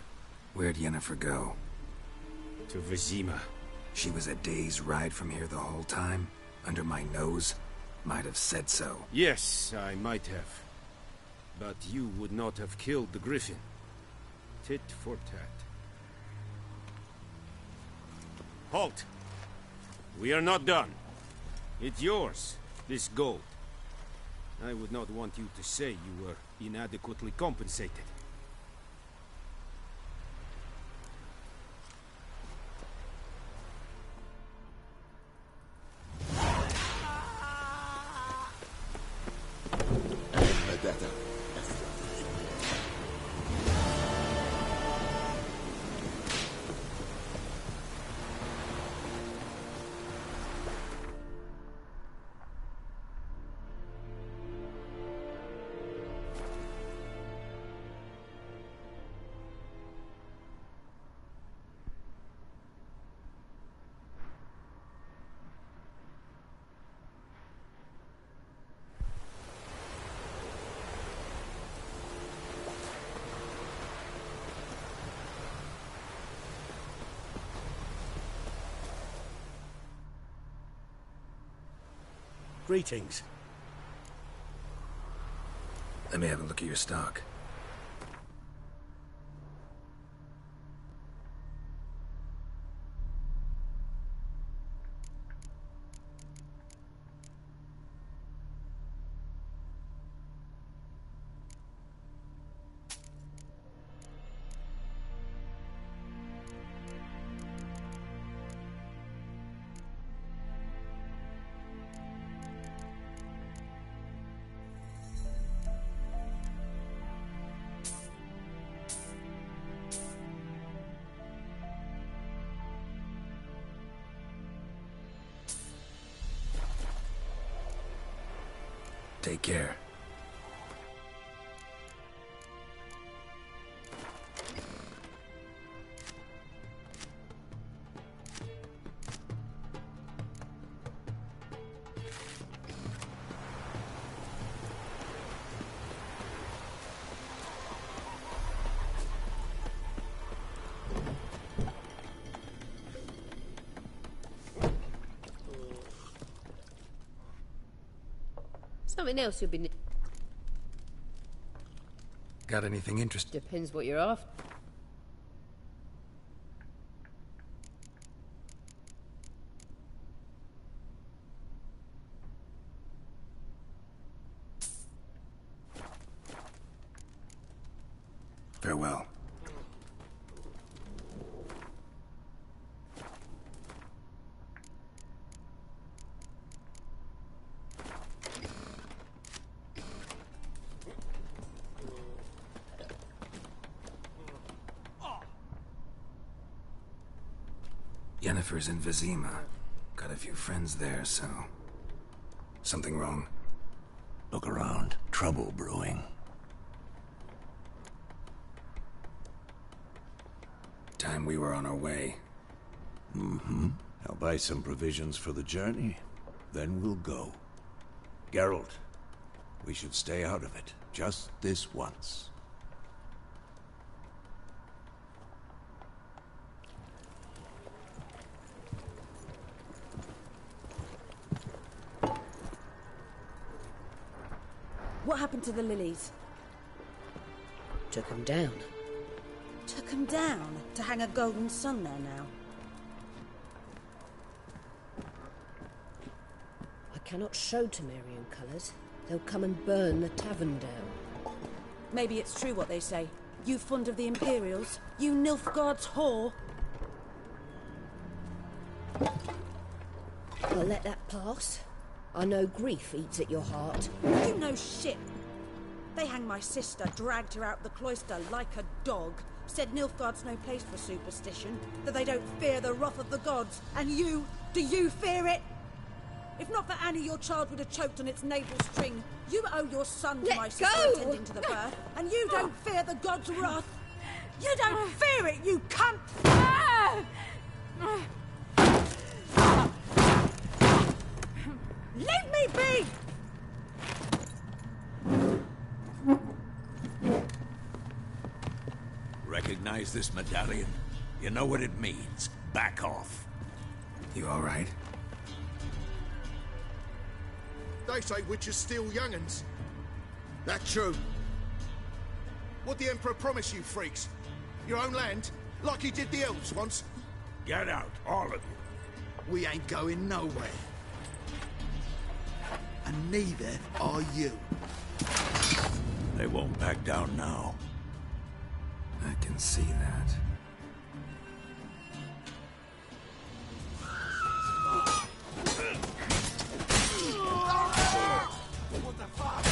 Where'd Yennefer go? To Vizima. She was a day's ride from here the whole time? Under my nose? Might have said so. Yes, I might have. But you would not have killed the Griffin. Tit for tat. Halt! We are not done. It's yours, this gold. I would not want you to say you were inadequately compensated. Greetings. Let me have a look at your stock. Take care. Something else you've been... Got anything interesting? Depends what you're after. Farewell. Yennefer's in Vizima. Got a few friends there, so... Something wrong? Look around. Trouble brewing. Time we were on our way. Mm-hmm. I'll buy some provisions for the journey. Then we'll go. Geralt, we should stay out of it. Just this once. What happened to the lilies? Took them down. Took them down to hang a golden sun there now. I cannot show Temerian colours. They'll come and burn the tavern down. Maybe it's true what they say. You fond of the Imperials? You Nilfgaard's whore? I'll let that pass. I know grief eats at your heart. You know shit. They hanged my sister, dragged her out the cloister like a dog. Said Nilfgaard's no place for superstition, that they don't fear the wrath of the gods. And you, do you fear it? If not for Annie, your child would have choked on its navel string. You owe your son to my sister attending to the birth, and you don't fear the gods' wrath. You don't fear it, you cunt! Leave me be! Recognize this medallion? You know what it means. Back off. You all right? They say witches steal young'uns. That true? What the Emperor promise you, freaks? Your own land? Like he did the elves once? Get out, all of you. We ain't going nowhere. And neither are you. They won't back down now. I can see that. What the fuck?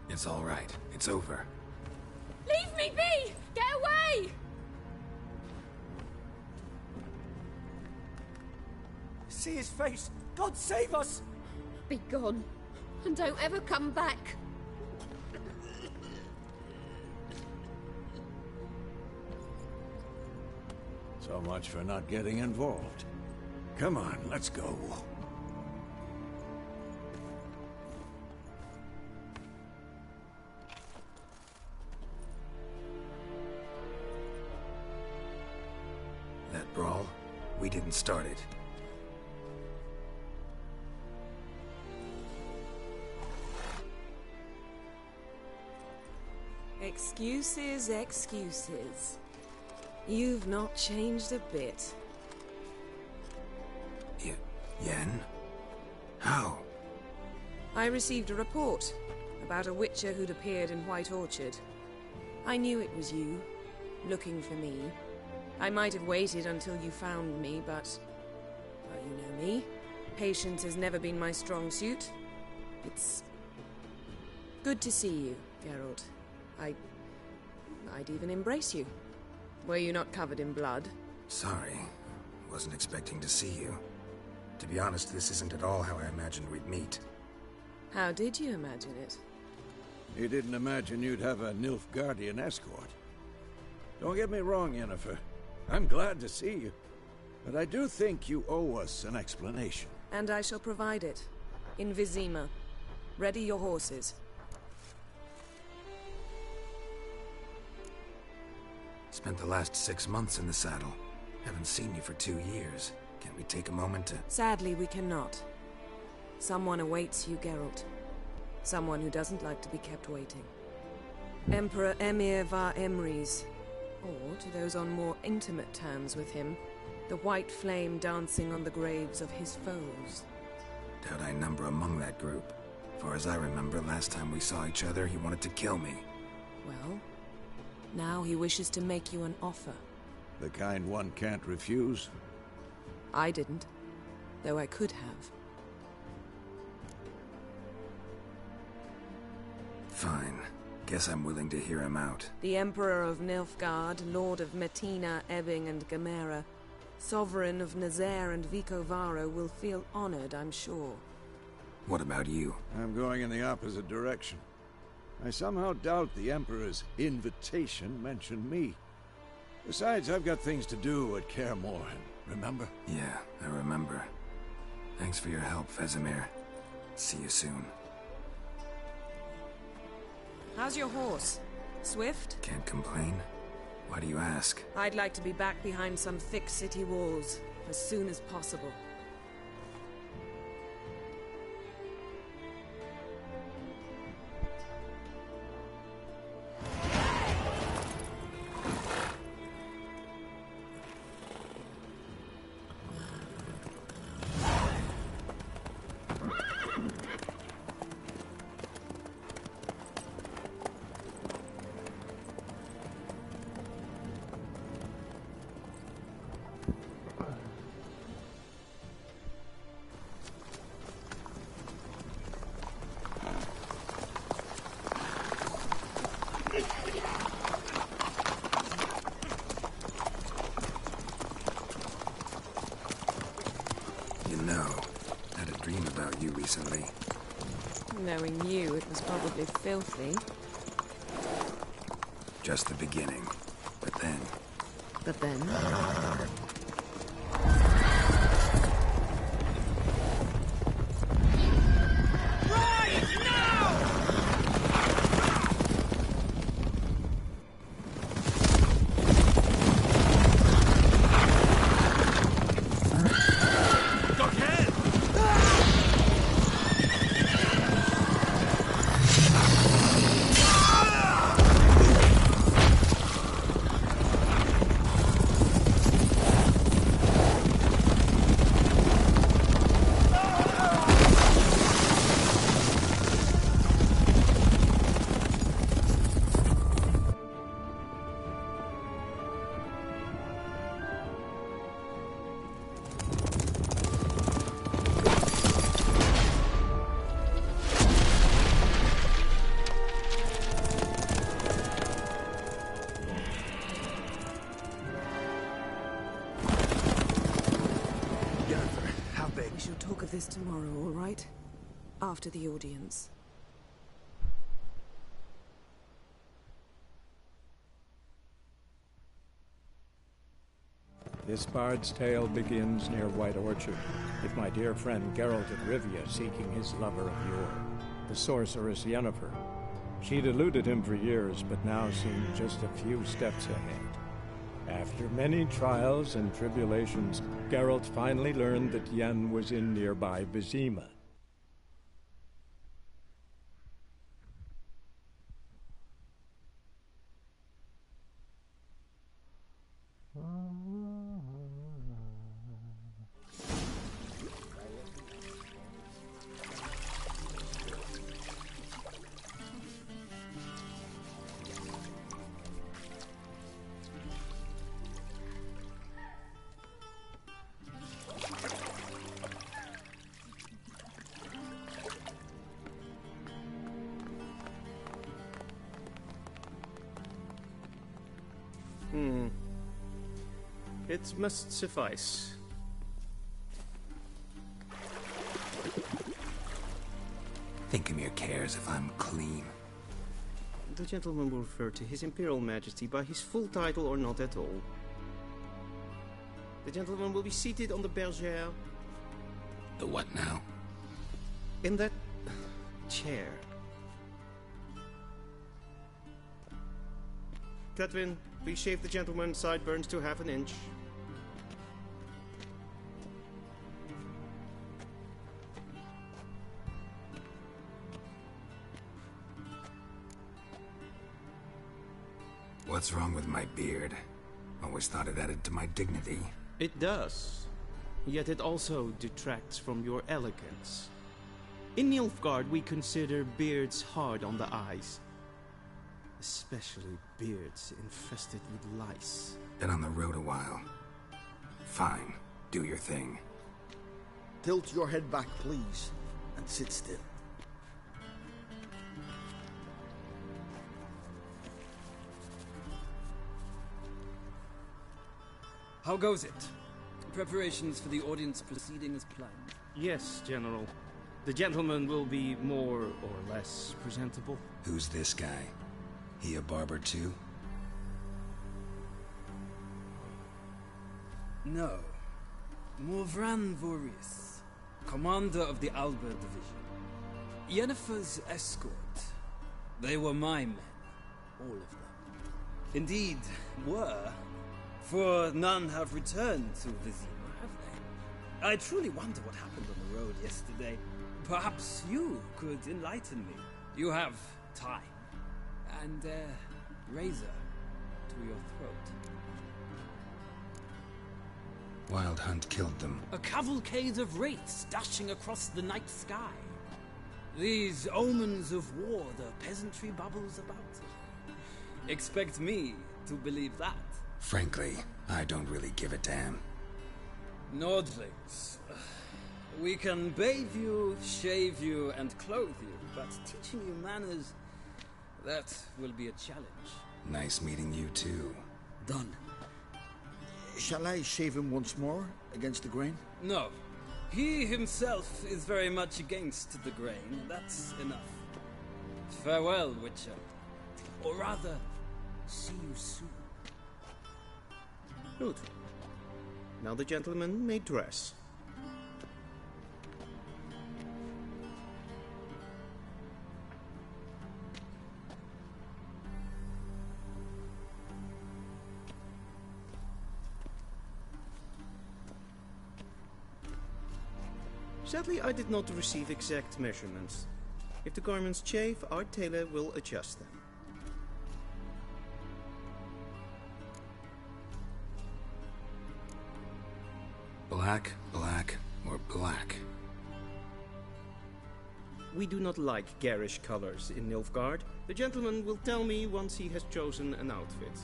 It's all right. It's over. Leave me be! Get away! See his face! God save us! Be gone. And don't ever come back. So much for not getting involved. Come on, let's go. That brawl, we didn't start it. Excuses, excuses. You've not changed a bit. Yen? How? I received a report about a witcher who'd appeared in White Orchard. I knew it was you, looking for me. I might have waited until you found me, but... well, you know me. Patience has never been my strong suit. It's... good to see you, Geralt. I'd even embrace you. Were you not covered in blood? Sorry. Wasn't expecting to see you. To be honest, this isn't at all how I imagined we'd meet. How did you imagine it? You didn't imagine you'd have a Nilfgaardian escort. Don't get me wrong, Yennefer. I'm glad to see you. But I do think you owe us an explanation. And I shall provide it. In Vizima. Ready your horses. Spent the last 6 months in the saddle. Haven't seen you for 2 years. Can't we take a moment to... Sadly, we cannot. Someone awaits you, Geralt. Someone who doesn't like to be kept waiting. Emperor Emir var Emrys. Or, to those on more intimate terms with him, the white flame dancing on the graves of his foes. Doubt I number among that group. Far as I remember, last time we saw each other, he wanted to kill me. Well, now he wishes to make you an offer. The kind one can't refuse? I didn't, though I could have. Fine. Guess I'm willing to hear him out. The Emperor of Nilfgaard, Lord of Metina, Ebbing and Gamera, Sovereign of Nazaire and Vicovaro will feel honored, I'm sure. What about you? I'm going in the opposite direction. I somehow doubt the Emperor's invitation mentioned me. Besides, I've got things to do at Kaer Morhen, remember? Yeah, I remember. Thanks for your help, Vesemir. See you soon. How's your horse? Swift? Can't complain. Why do you ask? I'd like to be back behind some thick city walls as soon as possible. Recently. Knowing you, it was probably filthy. Just the beginning. But then... But then? This tomorrow, all right? After the audience. This bard's tale begins near White Orchard, with my dear friend Geralt of Rivia seeking his lover of yore, the sorceress Yennefer. She'd eluded him for years, but now seemed just a few steps ahead. After many trials and tribulations, Geralt finally learned that Yen was in nearby Vizima. It must suffice. Thinkamere cares if I'm clean. The gentleman will refer to His Imperial Majesty by his full title or not at all. The gentleman will be seated on the bergère. The what now? In that chair. Catwin, please shave the gentleman's sideburns to half an inch. What's wrong with my beard? Always thought it added to my dignity. It does. Yet it also detracts from your elegance. In Nilfgaard, we consider beards hard on the eyes. Especially beards infested with lice. Been on the road a while. Fine. Do your thing. Tilt your head back, please, and sit still. How goes it? Preparations for the audience proceeding as planned? Yes, General. The gentleman will be more or less presentable. Who's this guy? He a barber too? No. Morvran Vorius, commander of the Alba Division. Yennefer's escort. They were my men. All of them. Indeed, were. For none have returned to Vizima, have they? I truly wonder what happened on the road yesterday. Perhaps you could enlighten me. You have time. And razor to your throat. Wild Hunt killed them. A cavalcade of wraiths dashing across the night sky. These omens of war the peasantry bubbles about. Expect me to believe that. Frankly, I don't really give a damn. Nordlings. We can bathe you, shave you, and clothe you, but teaching you manners, that will be a challenge. Nice meeting you too. Done. Shall I shave him once more, against the grain? No. He himself is very much against the grain. That's enough. Farewell, Witcher. Or rather, see you soon. Good. Now the gentleman may dress. Sadly, I did not receive exact measurements. If the garments chafe, our tailor will adjust them. Black, black, or black? We do not like garish colors in Nilfgaard. The gentleman will tell me once he has chosen an outfit.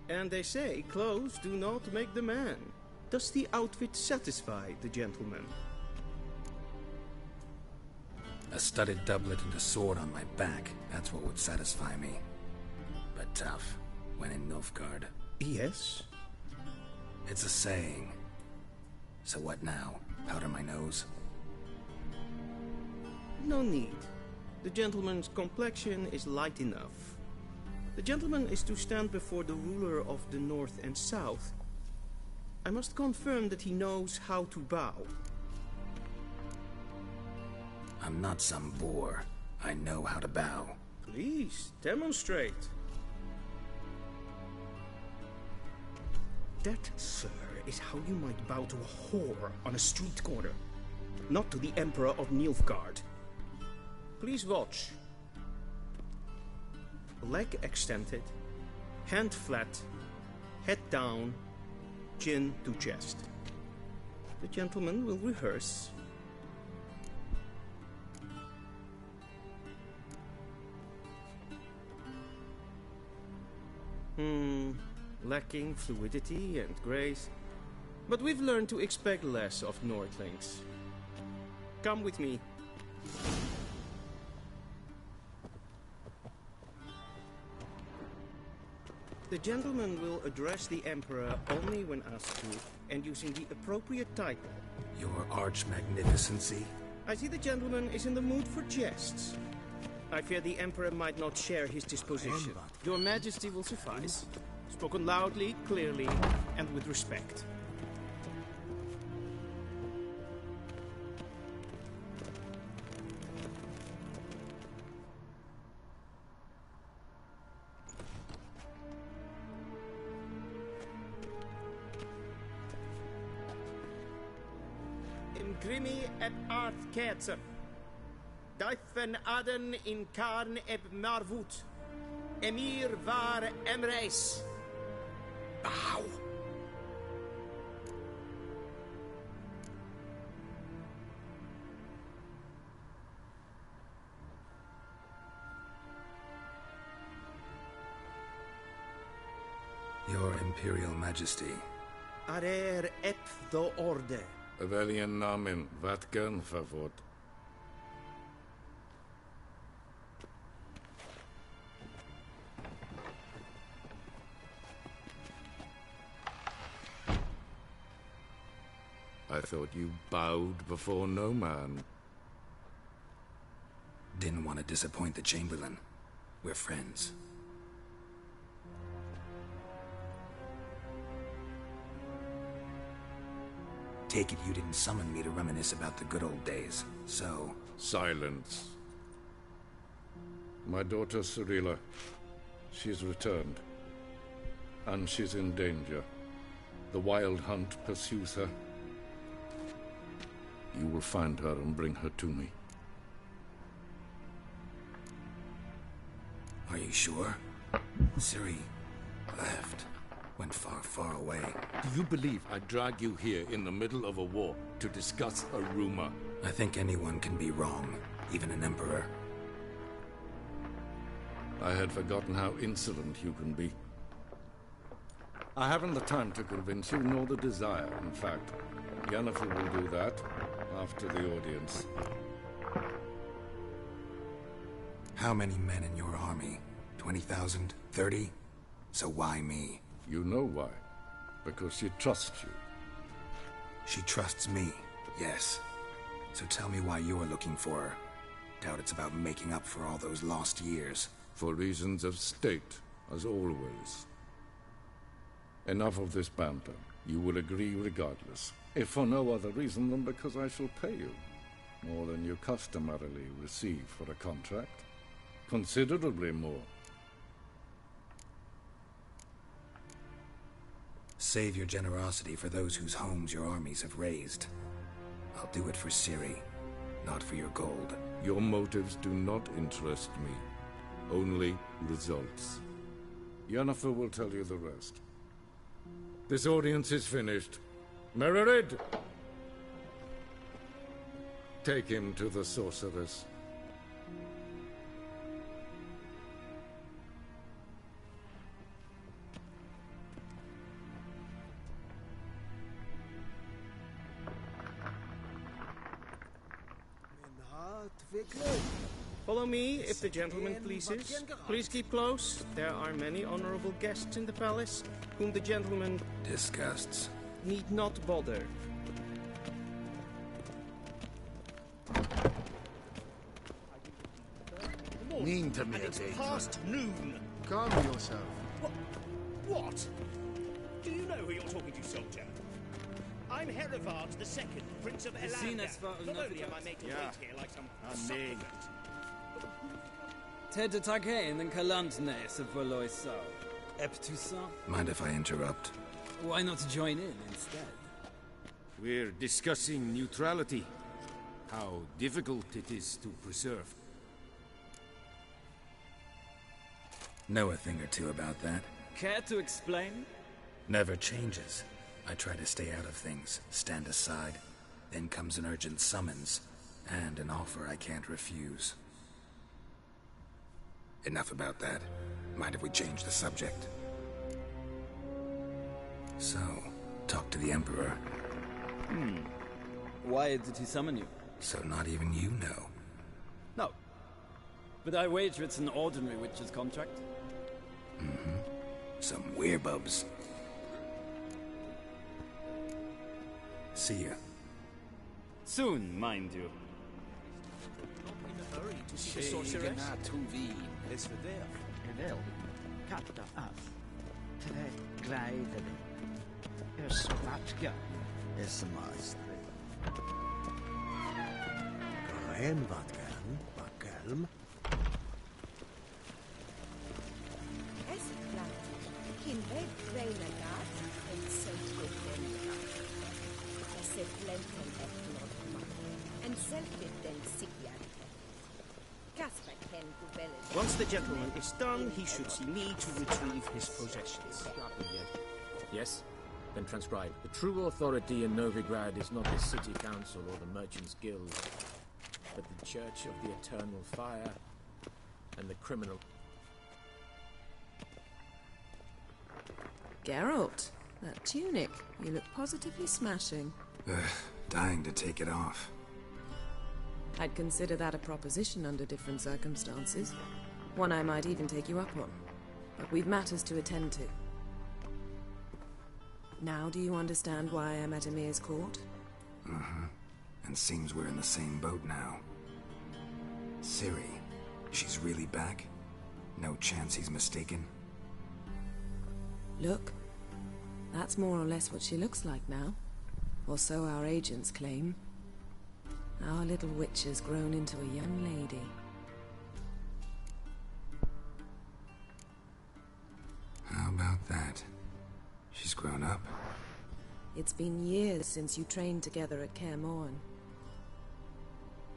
And they say clothes do not make the man. Does the outfit satisfy the gentleman? A studded doublet and a sword on my back, that's what would satisfy me. But tough, when in Nilfgaard. Yes? It's a saying. So what now? Powder my nose? No need. The gentleman's complexion is light enough. The gentleman is to stand before the ruler of the North and South. I must confirm that he knows how to bow. I'm not some boor. I know how to bow. Please, demonstrate. That, sir, is how you might bow to a whore on a street corner, not to the Emperor of Nilfgaard. Please watch. Leg extended, hand flat, head down, chin to chest. The gentleman will rehearse. Lacking fluidity and grace. But we've learned to expect less of Nordlings. Come with me. The gentleman will address the Emperor only when asked to, and using the appropriate title. Your Arch-Magnificency? I see the gentleman is in the mood for jests. I fear the Emperor might not share his disposition. Your Majesty will suffice. Spoken loudly, clearly, and with respect. Imgrimi et art ketzer. Duifen aden in karn eb marvut. Emir var emreis. Bow. Your Imperial Majesty. Arer ep do orde. Welchen Namen? Wat gern verwort? I thought you bowed before no man. Didn't want to disappoint the Chamberlain. We're friends. Take it you didn't summon me to reminisce about the good old days, so... Silence. My daughter Cyrilla, she's returned. And she's in danger. The Wild Hunt pursues her. You will find her and bring her to me. Are you sure? Ciri left. Went far, far away. Do you believe I'd drag you here in the middle of a war to discuss a rumor? I think anyone can be wrong, even an emperor. I had forgotten how insolent you can be. I haven't the time to convince you, nor the desire. In fact, Yennefer will do that after the audience. How many men in your army? 20,000? 30? So why me? You know why. Because she trusts you. She trusts me, yes. So tell me why you're looking for her. Doubt it's about making up for all those lost years. For reasons of state, as always. Enough of this banter. You will agree regardless. If for no other reason than because I shall pay you. More than you customarily receive for a contract. Considerably more. Save your generosity for those whose homes your armies have razed. I'll do it for Ciri, not for your gold. Your motives do not interest me. Only results. Yennefer will tell you the rest. This audience is finished. Mererid! Take him to the sorceress. Follow me, if the gentleman pleases. Please keep close. There are many honorable guests in the palace, whom the gentleman... disgusts. ...need not bother. Mean to me, and it's past noon. Calm yourself. What? Do you know who you're talking to, soldier? I'm Herivard II, Prince of Elander. Not only am I made to wait here like some supplicant. Ted Tagein and Kalantnes of Voloisau. Eptusan? Mind if I interrupt? Why not join in instead? We're discussing neutrality. How difficult it is to preserve. Know a thing or two about that? Care to explain? Never changes. I try to stay out of things, stand aside. Then comes an urgent summons, and an offer I can't refuse. Enough about that. Mind if we change the subject? So, talk to the Emperor. Why did he summon you? So not even you know. No. But I wager it's an ordinary witch's contract. Mm-hmm. Some werebubs. See ya. Soon, mind you. Not in a hurry to see the sorceress. Is for there. Wel, katta af. Tre gleidere. Svatka. Maestri. Goen vatkan, bakelm. Once the gentleman is done, he should see me to retrieve his possessions. Yes? Then transcribe. The true authority in Novigrad is not the city council or the merchants' guild, but the Church of the Eternal Fire and the criminal... Geralt, that tunic. You look positively smashing. Dying to take it off. I'd consider that a proposition under different circumstances. One I might even take you up on. But we've matters to attend to. Now do you understand why I'm at Emir's court? Mm-hmm. And seems we're in the same boat now. Ciri, she's really back? No chance he's mistaken? Look, that's more or less what she looks like now. Or so our agents claim. Our little witch has grown into a young lady. How about that? She's grown up? It's been years since you trained together at Kaer Morhen.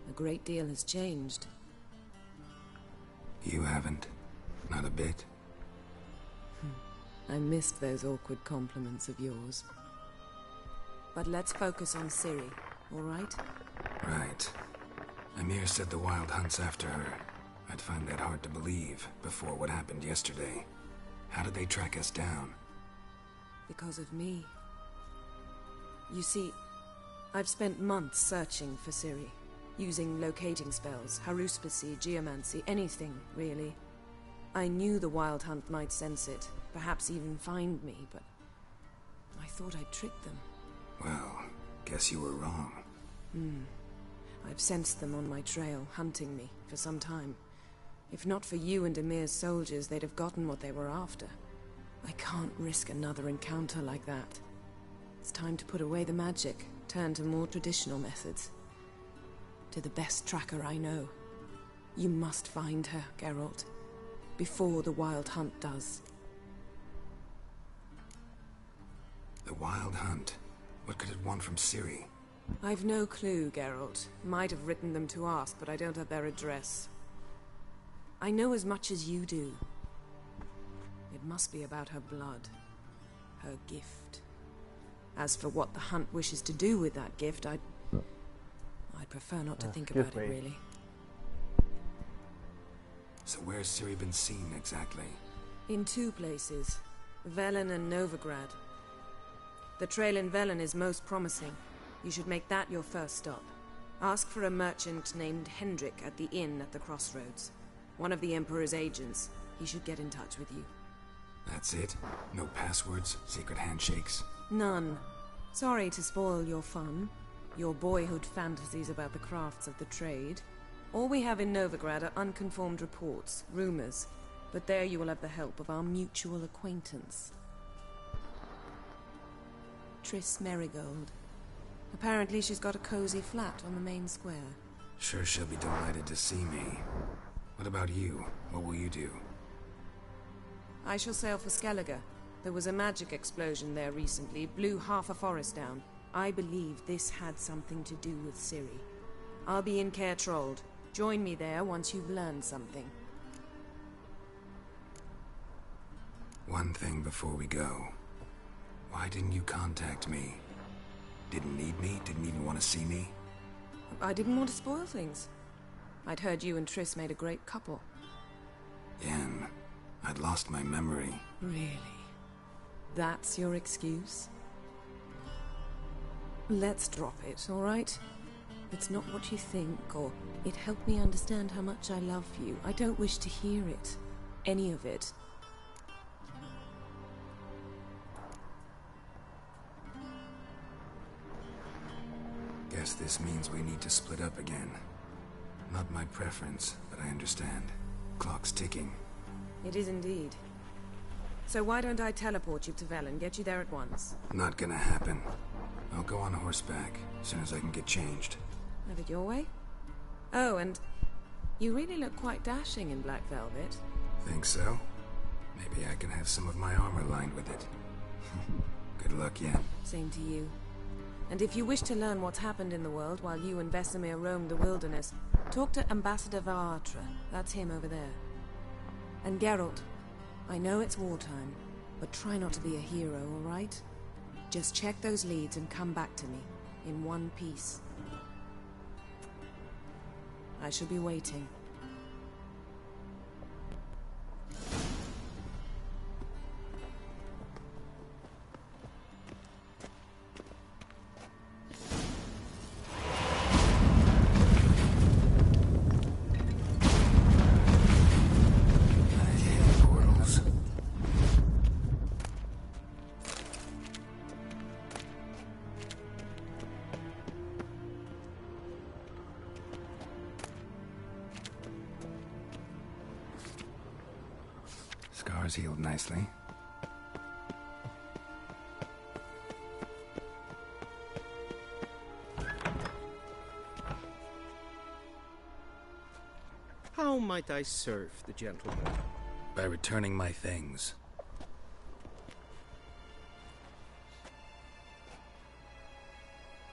A great deal has changed. You haven't? Not a bit? I missed those awkward compliments of yours. But let's focus on Ciri, all right? Right. Emir said the Wild Hunt's after her. I'd find that hard to believe before what happened yesterday. How did they track us down? Because of me. You see, I've spent months searching for Ciri, using locating spells, haruspicy, geomancy, anything, really. I knew the Wild Hunt might sense it, perhaps even find me, but I thought I'd tricked them. Well, guess you were wrong. I've sensed them on my trail, hunting me, for some time. If not for you and Emir's soldiers, they'd have gotten what they were after. I can't risk another encounter like that. It's time to put away the magic, turn to more traditional methods. To the best tracker I know. You must find her, Geralt. Before the Wild Hunt does. The Wild Hunt? What could it want from Ciri? I've no clue, Geralt. Might have written them to ask, but I don't have their address. I know as much as you do. It must be about her blood. Her gift. As for what the Hunt wishes to do with that gift, I'd prefer not to think about it, really. So where's Ciri been seen, exactly? In two places. Velen and Novigrad. The trail in Velen is most promising. You should make that your first stop. Ask for a merchant named Hendrik at the inn at the crossroads. One of the Emperor's agents. He should get in touch with you. That's it? No passwords? Secret handshakes? None. Sorry to spoil your fun. Your boyhood fantasies about the crafts of the trade. All we have in Novigrad are unconfirmed reports, rumors. But there you will have the help of our mutual acquaintance. Triss Merigold. Apparently she's got a cozy flat on the main square. Sure she'll be delighted to see me. What about you? What will you do? I shall sail for Skellige. There was a magic explosion there recently, blew half a forest down. I believe this had something to do with Ciri. I'll be in Caer Trold. Join me there once you've learned something. One thing before we go. Why didn't you contact me? Didn't need me? Didn't even want to see me? I didn't want to spoil things. I'd heard you and Triss made a great couple. Yen, I'd lost my memory. Really? That's your excuse? Let's drop it, all right? It's not what you think, or it helped me understand how much I love you. I don't wish to hear it. Any of it. Guess this means we need to split up again. Not my preference, but I understand. Clock's ticking. It is indeed. So why don't I teleport you to Velen, get you there at once? Not gonna happen. I'll go on horseback, as soon as I can get changed. Have it your way? Oh, and you really look quite dashing in black velvet. Think so? Maybe I can have some of my armor lined with it. Good luck, Yen. Same to you. And if you wish to learn what's happened in the world while you and Vesemir roamed the wilderness, talk to Ambassador Varatra. That's him over there. And Geralt, I know it's wartime, but try not to be a hero, all right? Just check those leads and come back to me, in one piece. I shall be waiting. Scars healed nicely. How might I serve the gentleman? By returning my things.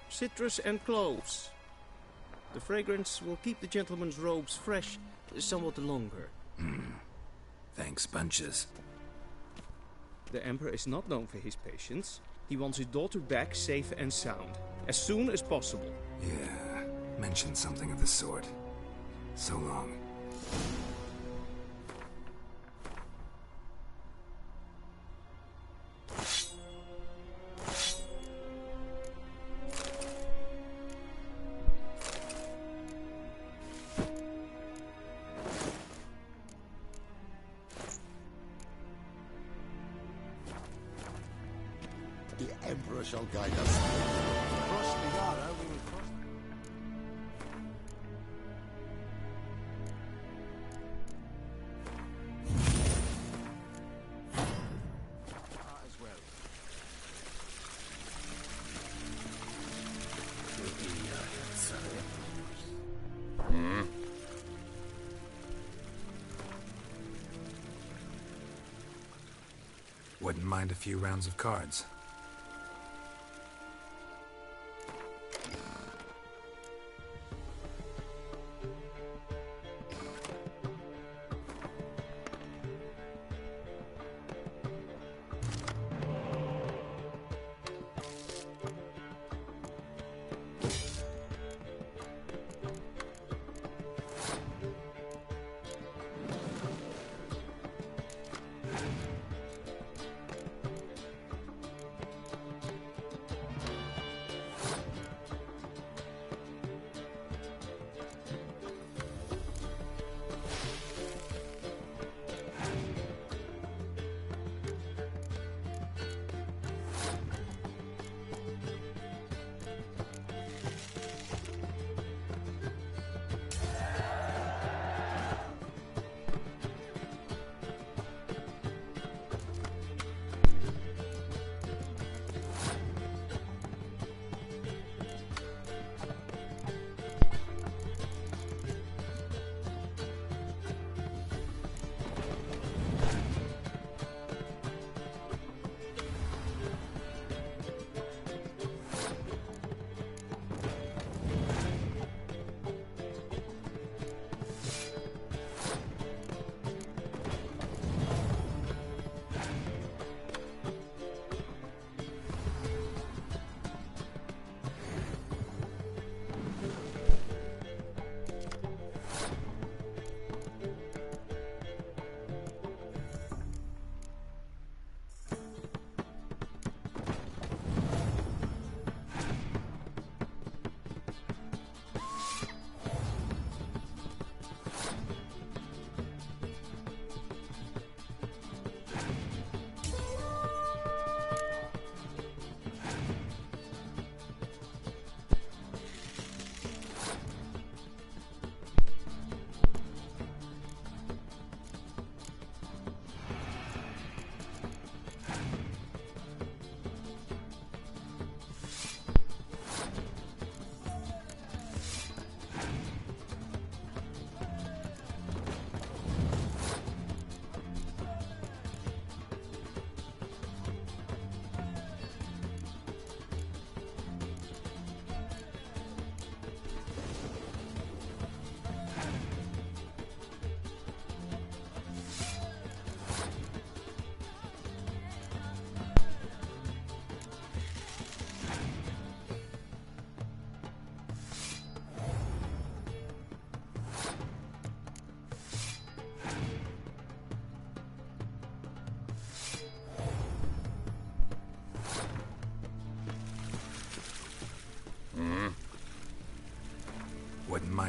Citrus and cloves. The fragrance will keep the gentleman's robes fresh somewhat longer. Thanks, bunches. The Emperor is not known for his patience. He wants his daughter back safe and sound, as soon as possible. Yeah, mentioned something of the sort. So long. The Emperor shall guide us. Cross the Yara, we will cross. As well. Wouldn't mind a few rounds of cards.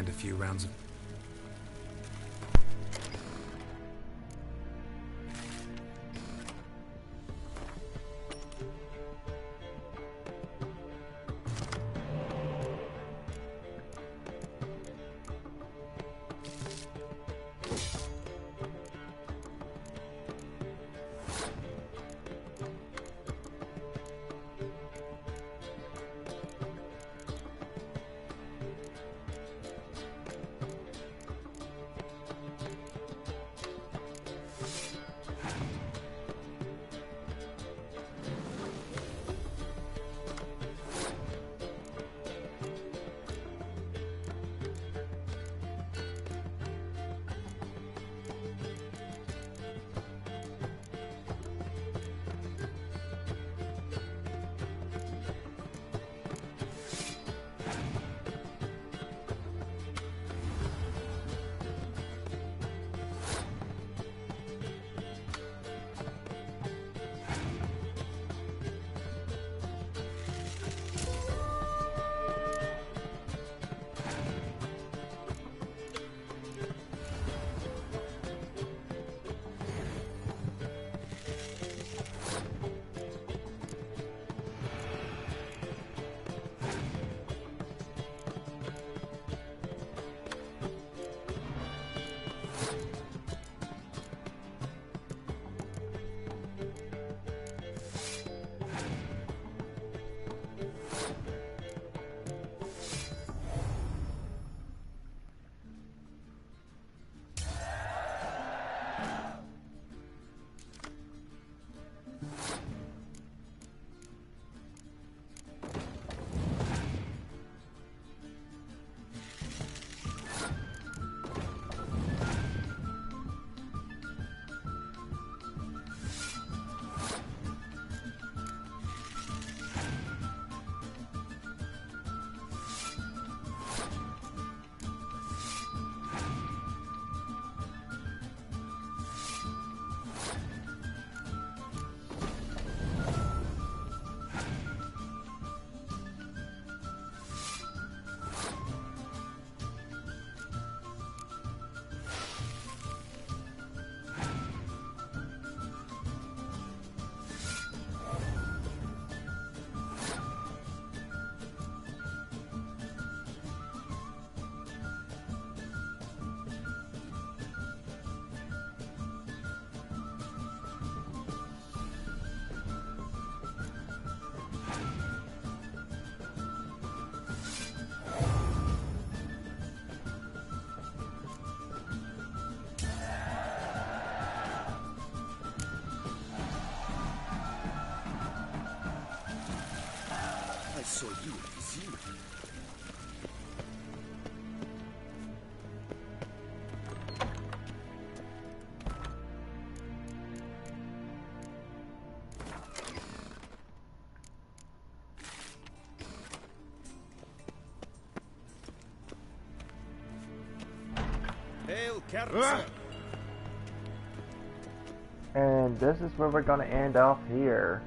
find a few rounds of... I saw you at the zoo. Hail, Kerzer! And this is where we're gonna end off here.